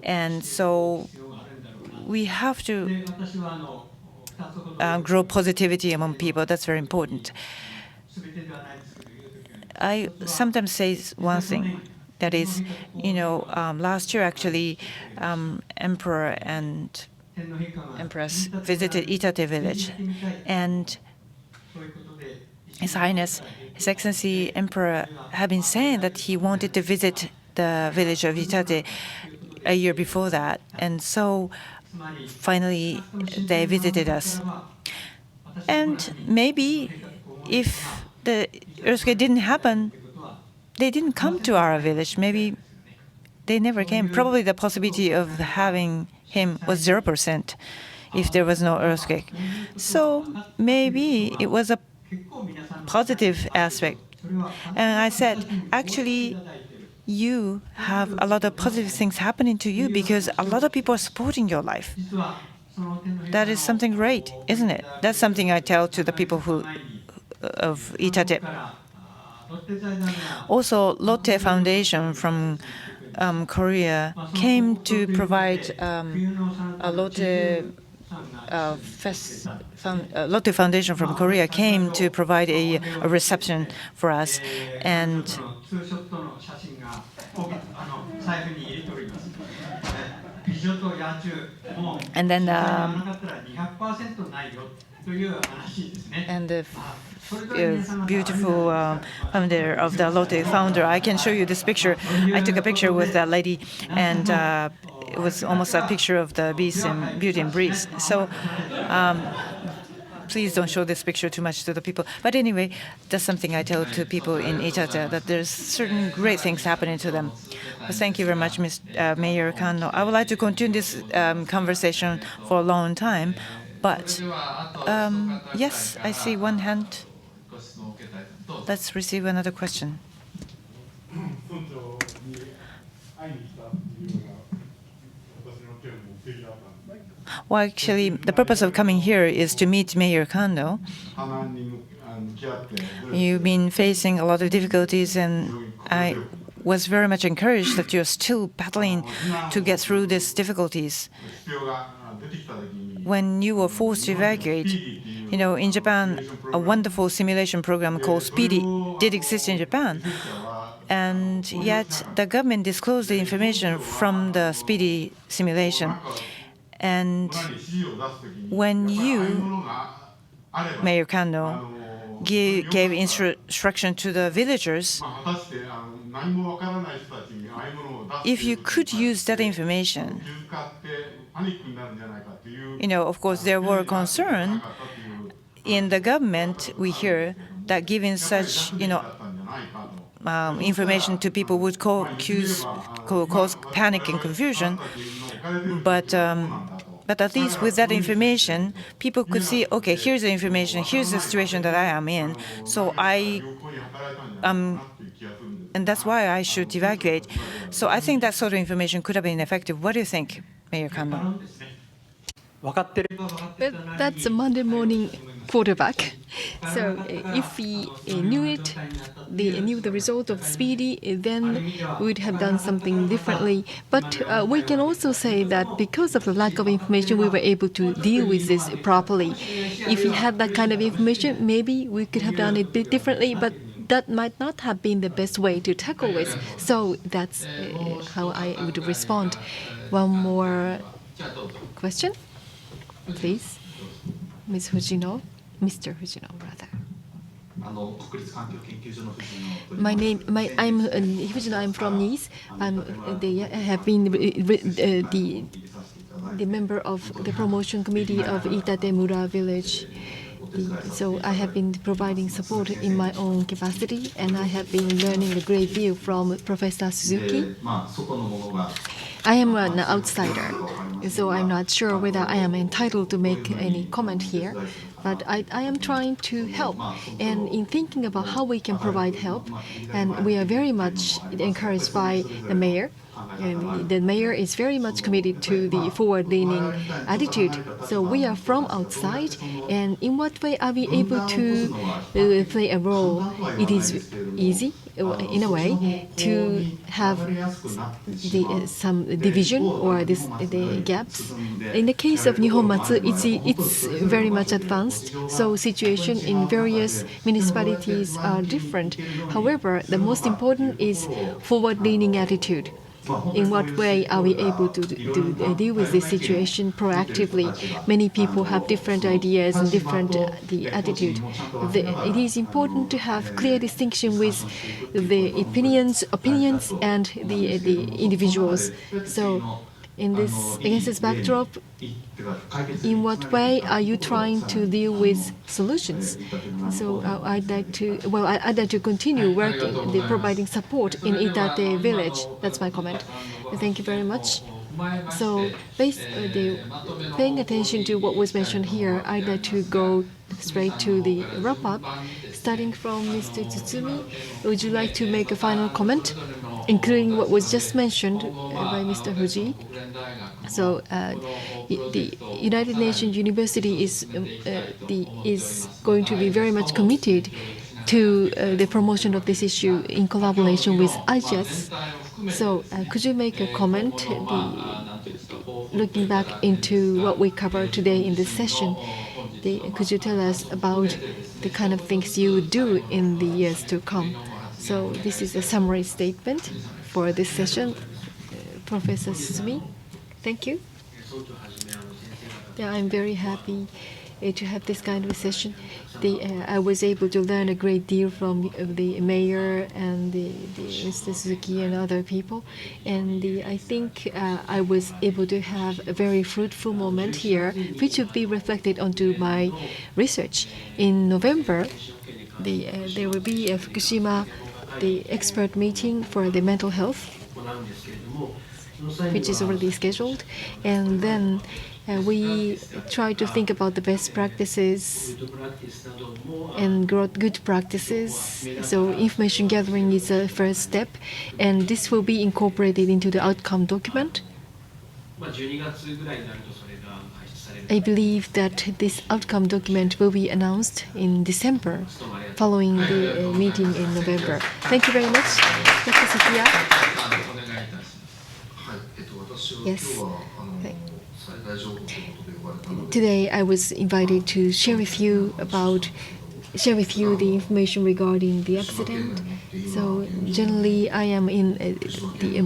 And so we have to grow positivity among people. That's very important. I sometimes say one thing, that is, last year actually, Emperor and Empress visited Itate village, and His Highness, His Excellency Emperor, had been saying that he wanted to visit the village of Itate a year before that, and so finally they visited us. And maybe if the earthquake didn't happen, they didn't come to our village. Maybe they never came. Probably the possibility of having him was 0% if there was no earthquake. So maybe it was a positive aspect. And I said, actually, you have a lot of positive things happening to you because a lot of people are supporting your life. That is something great, isn't it? That's something I tell to the people of Itate. Also, Lotte Foundation from Korea came to provide a Lotte Foundation from Korea came to provide a reception for us, and then and the beautiful founder of the Lotte founder. I can show you this picture. I took a picture with that lady, and it was almost a picture of the Beast and Beauty and Beast. So please don't show this picture too much to the people. But anyway, that's something I tell to people in Itate, that there's certain great things happening to them. Well, thank you very much, Mayor Kano. I would like to continue this conversation for a long time, but yes, I see one hand. Let's receive another question. Well, actually, the purpose of coming here is to meet Mayor Kando. You've been facing a lot of difficulties, and I was very much encouraged that you're still battling to get through these difficulties. When you were forced to evacuate, you know, in Japan, a wonderful simulation program called SPEEDY did exist in Japan. And yet, the government disclosed the information from the SPEEDY simulation. And when you, Mayor Kano, gave instruction to the villagers, if you could use that information, you know, of course, there were concerns in the government, we hear, that giving such, you know, information to people would cause panic and confusion. But at least with that information, people could see, okay, here's the information, here's the situation that I am in. So and that's why I should evacuate. So I think that sort of information could have been effective. What do you think, Mayor Kano? But that's a Monday morning quarterback. So if we knew the result of SPEEDY, then we would have done something differently. But we can also say that because of the lack of information, we were able to deal with this properly. If we had that kind of information, maybe we could have done it a bit differently, but that might not have been the best way to tackle it. So that's how I would respond. One more question, please. Ms. Fujino. Mr. Fujino, rather. I'm Fujino. I'm from Nice. I have been the member of the promotion committee of Itatemura village. So I have been providing support in my own capacity, and I have been learning a great deal from Professor Suzuki. I am an outsider, so I'm not sure whether I am entitled to make any comment here. But I am trying to help, and in thinking about how we can provide help, and we are very much encouraged by the mayor. And the mayor is very much committed to the forward-leaning attitude. So we are from outside, and in what way are we able to play a role? It is easy, in a way, to have some division or the gaps. In the case of Nihonmatsu, it's very much advanced, so situation in various municipalities are different. However, the most important is forward-leaning attitude. In what way are we able to deal with this situation proactively? Many people have different ideas and different the attitude. It is important to have clear distinction with the opinions and the individuals. So Against this backdrop, in what way are you trying to deal with solutions? So I'd like to continue working, providing support in Itate village. That's my comment. Thank you very much. So, paying attention to what was mentioned here, I'd like to go straight to the wrap-up. Starting from Mr. Tsutsumi, would you like to make a final comment, including what was just mentioned by Mr. Fuji? So, the United Nations University is going to be very much committed to the promotion of this issue in collaboration with IGES. So, could you make a comment, looking back into what we covered today in this session? Could you tell us about the kind of things you would do in the years to come? So, this is a summary statement for this session. Professor Sumi, thank you. Yeah, I'm very happy to have this kind of a session. I was able to learn a great deal from the mayor and Mr. Suzuki and other people, and I think I was able to have a very fruitful moment here, which will be reflected onto my research. In November, there will be a Fukushima expert meeting for the mental health, which is already scheduled, and then we try to think about the best practices and good practices. So information gathering is a first step, and this will be incorporated into the outcome document. I believe that this outcome document will be announced in December, following the meeting in November. Thank you very much, Dr. Sakia. Yes. Today I was invited to share with you the information regarding the accident. So generally, I am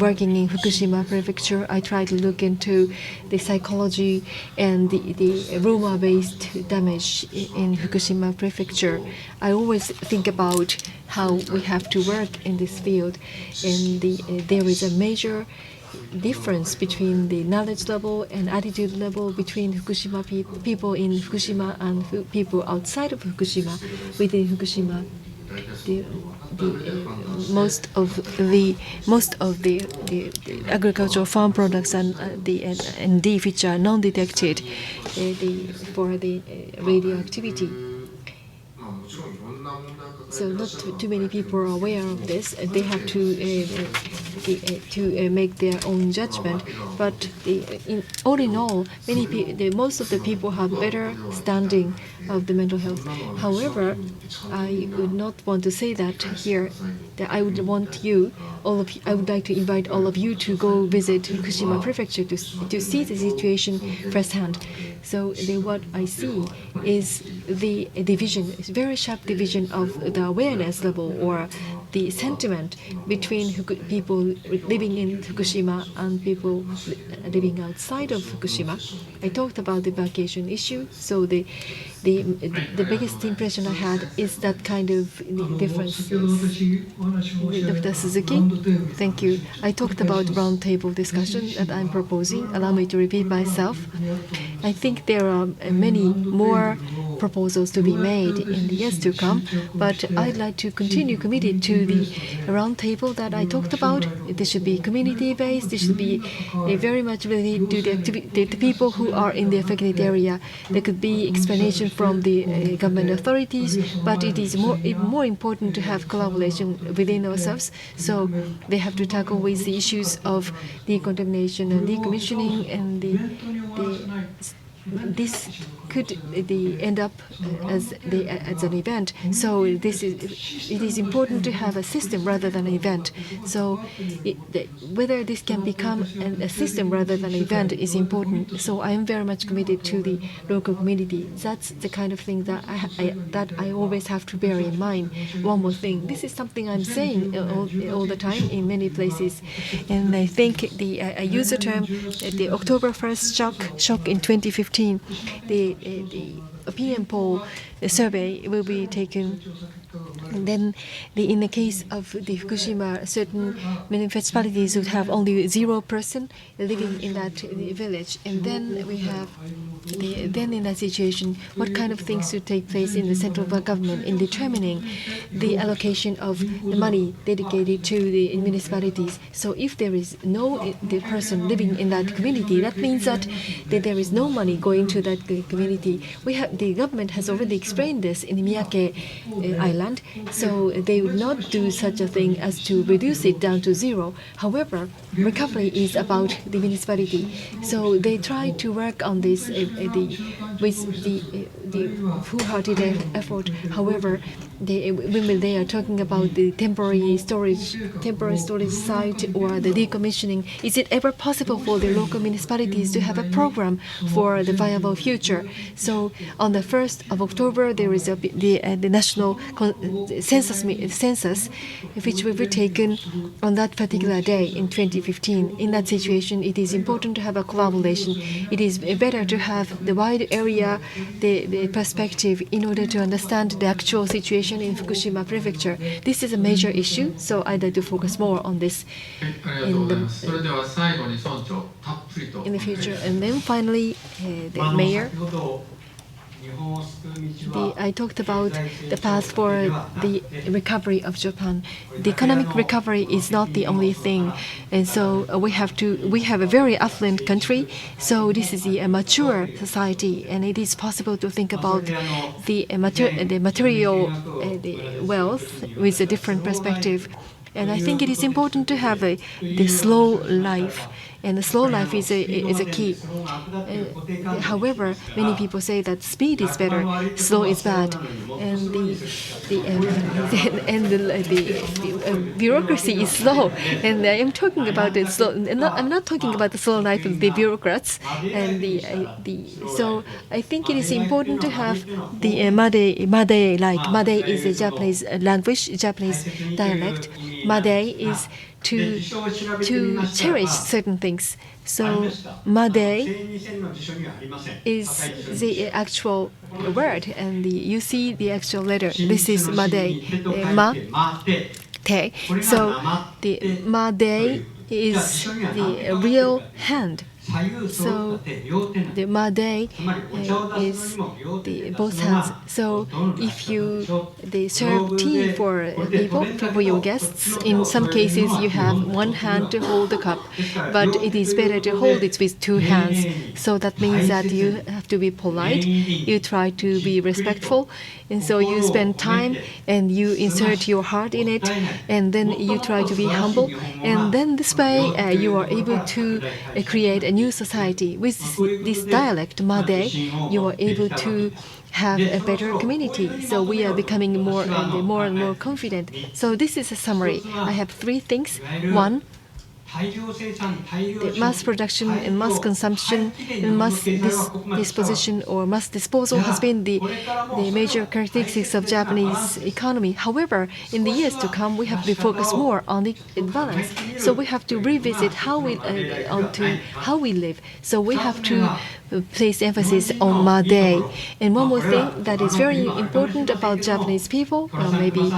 working in Fukushima Prefecture. I try to look into the psychology and the rumor-based damage in Fukushima Prefecture. I always think about how we have to work in this field, and there is a major difference between the knowledge level and attitude level between Fukushima people in Fukushima and people outside of Fukushima. Within Fukushima, most of the agricultural farm products and which are non-detected for the radioactivity. So not too many people are aware of this. They have to make their own judgment. But all in all, most of the people have better standing of the mental health. However, I would not want to say that here. That I would like to invite all of you to go visit Fukushima Prefecture to see the situation firsthand. So what I see is the division, it's very sharp division of the awareness level or the sentiment between people living in Fukushima and people living outside of Fukushima. I talked about the evacuation issue, so the biggest impression I had is that kind of difference. Dr. Suzuki, thank you. I talked about roundtable discussion that I'm proposing. Allow me to repeat myself. I think there are many more proposals to be made in the years to come, but I'd like to continue committed to the roundtable that I talked about. This should be community-based. This should be very much related to the people who are in the affected area. There could be explanation from the government authorities, but it is more important to have collaboration within ourselves. So they have to tackle with the issues of decontamination and decommissioning, and this could end up as an event. So it is important to have a system rather than an event. So whether this can become a system rather than an event is important. So I am very much committed to the local community. That's the kind of thing that I always have to bear in mind. One more thing, this is something I'm saying all the time in many places, and I think I use the term the October 1st shock in 2015. The opinion poll survey will be taken And then, in the case of the Fukushima, certain municipalities would have only 0 person living in that village. And then we have, then in that situation, what kind of things should take place in the central government in determining the allocation of the money dedicated to the municipalities. So if there is no the person living in that community, that means that there is no money going to that community. The government has already explained this in Miyake Island, so they would not do such a thing as to reduce it down to 0. However, recovery is about the municipality, so they try to work on this with the full-hearted effort. However, when they are talking about the temporary storage site or the decommissioning, is it ever possible for the local municipalities to have a program for the viable future? So on the 1st of October, there is the national census, which will be taken on that particular day in 2015. In that situation, it is important to have a collaboration. It is better to have the wide area, the perspective, in order to understand the actual situation in Fukushima Prefecture. This is a major issue, so I'd like to focus more on this in the future. And then finally, the mayor. I talked about the path for the recovery of Japan. The economic recovery is not the only thing, and so we have a very affluent country. So this is a mature society, and it is possible to think about the material wealth with a different perspective. And I think it is important to have the slow life. And the slow life is a key. However, many people say that speed is better, slow is bad, and the bureaucracy is slow. And I am talking about the slow. I'm not talking about the slow life of the bureaucrats. And so I think it is important to have the Made. Like Made is a Japanese language, Japanese dialect. Made is to cherish certain things. So Made is the actual word, and you see the actual letter. This is Made. Ma-te. So the Made is the real hand. So the Made is the both hands. So if they serve tea for your guests, in some cases you have one hand to hold the cup, but it is better to hold it with 2 hands. So that means that you have to be polite, you try to be respectful, and so you spend time and you insert your heart in it, and then you try to be humble, and then this way you are able to create a new society. With this dialect, Made, you are able to have a better community. So we are becoming more and more confident. So this is a summary. I have 3 things. 1, the mass production and mass consumption and mass disposition or mass disposal has been the major characteristics of Japanese economy. However, in the years to come, we have to focus more on the balance. So we have to revisit how we live. So we have to place emphasis on Made. And one more thing that is very important about Japanese people, well, maybe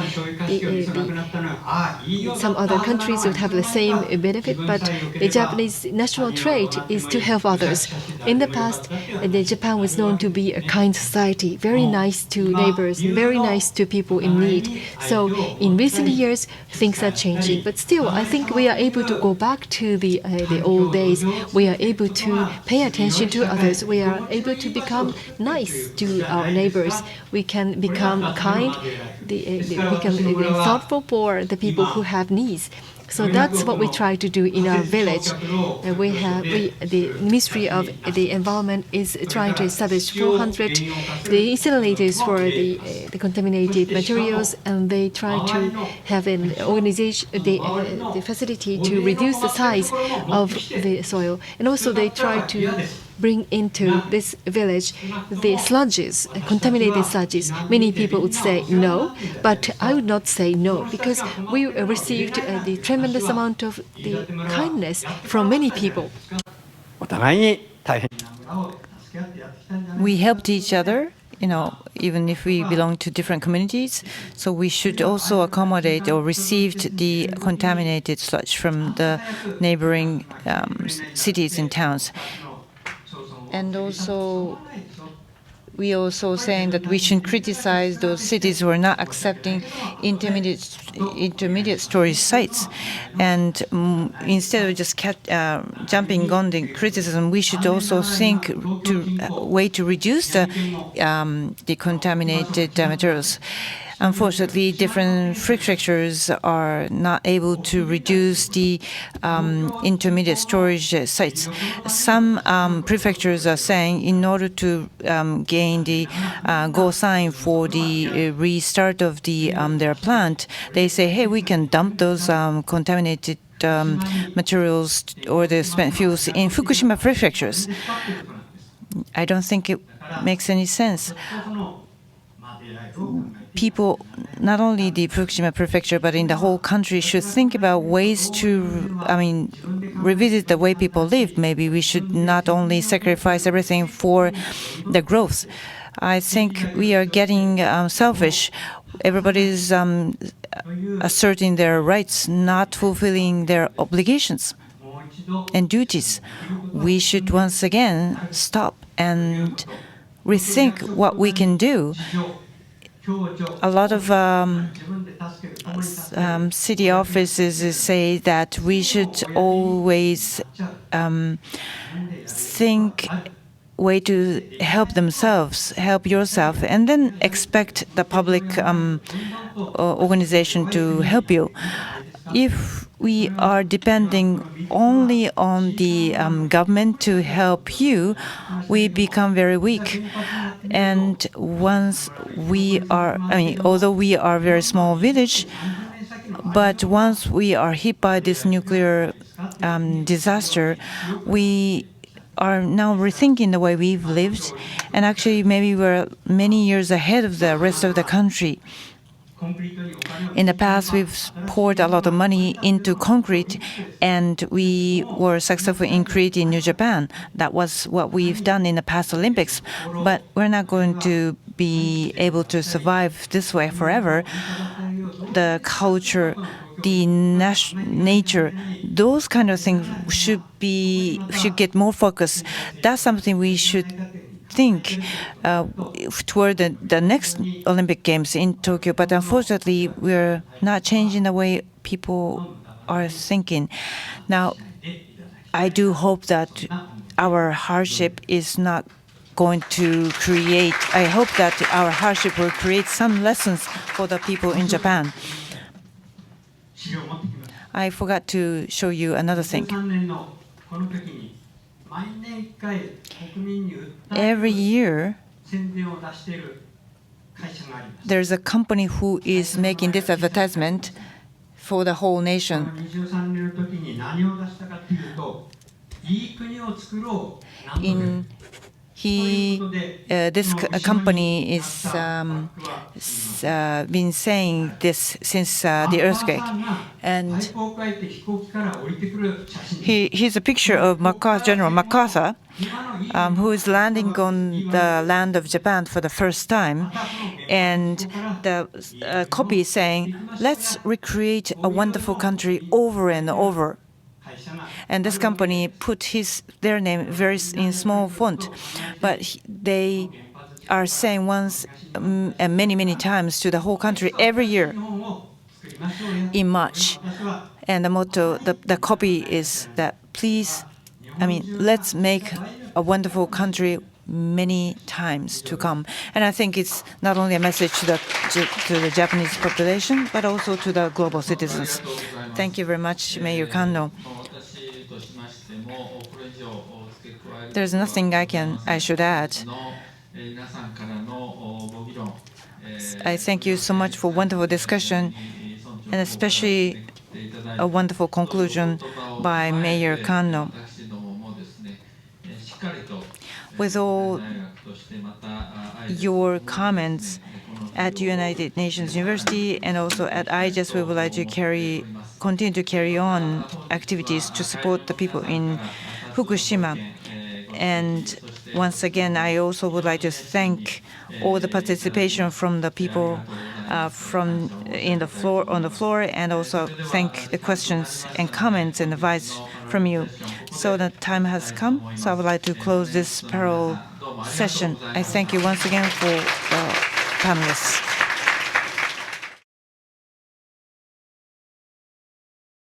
some other countries would have the same benefit, but the Japanese national trait is to help others. In the past, Japan was known to be a kind society, very nice to neighbors, very nice to people in need. So in recent years, things are changing, but still, I think we are able to go back to the old days. We are able to pay attention to others. We are able to become nice to our neighbors. We can become kind. We can be thoughtful for the people who have needs. So that's what we try to do in our village. The Ministry of the Environment is trying to establish 400 the incinerators for the contaminated materials, and they try to have an organization, the facility to reduce the size of the soil, and also they try to bring into this village the sludges, contaminated sludges. Many people would say no, but I would not say no, because we received the tremendous amount of the kindness from many people. We helped each other even if we belong to different communities. So we should also accommodate or receive the contaminated sludge from the neighboring cities and towns. And also, we also saying that we shouldn't criticize those cities who are not accepting intermediate storage sites. And instead of just jumping on the criticism, we should also think to a way to reduce the contaminated materials. Unfortunately, different prefectures are not able to reduce the intermediate storage sites. Some prefectures are saying in order to gain the go sign for the restart of their plant, they say, hey, we can dump those contaminated materials or the spent fuels in Fukushima prefectures. I don't think it makes any sense. People, not only the Fukushima prefecture, but in the whole country, should think about ways to, revisit the way people live. Maybe we should not only sacrifice everything for the growth. I think we are getting selfish. Everybody's asserting their rights, not fulfilling their obligations and duties. We should once again stop and rethink what we can do. A lot of city offices say that we should always think way to help themselves, help yourself, and then expect the public organization to help you. If we are depending only on the government to help you, we become very weak. And once we are, although we are a very small village, but once we are hit by this nuclear disaster, we are now rethinking the way we've lived. And actually, maybe we're many years ahead of the rest of the country. In the past, we've poured a lot of money into concrete, and we were successful in creating New Japan. That was what we've done in the past Olympics. But we're not going to be able to survive this way forever. The culture, the nature, those kind of things should get more focus. That's something we should think toward the next Olympic Games in Tokyo. But unfortunately, we're not changing the way people are thinking. Now, I do hope that our hardship is not going to create, I hope that our hardship will create some lessons for the people in Japan. I forgot to show you another thing. Every year, there's a company who is making this advertisement for the whole nation. This company is been saying this since the earthquake, and here's a picture of General MacArthur, who is landing on the land of Japan for the first time, and the copy is saying, "Let's recreate a wonderful country over and over." And this company put their name very in small font, but they are saying once and many times to the whole country every year in March. And the motto, the copy is that let's make a wonderful country many times to come. And I think it's not only a message to the Japanese population, but also to the global citizens. Thank you very much, Mayor Kanno. There's nothing I should add. I thank you so much for wonderful discussion, and especially a wonderful conclusion by Mayor Kanno. With all your comments at United Nations University and also at IJES, we would like to continue to carry on activities to support the people in Fukushima. And once again, I also would like to thank all the participation from the people on the floor, and also thank the questions and comments and advice from you. So the time has come. So I would like to close this parallel session. I thank you once again for the panelists.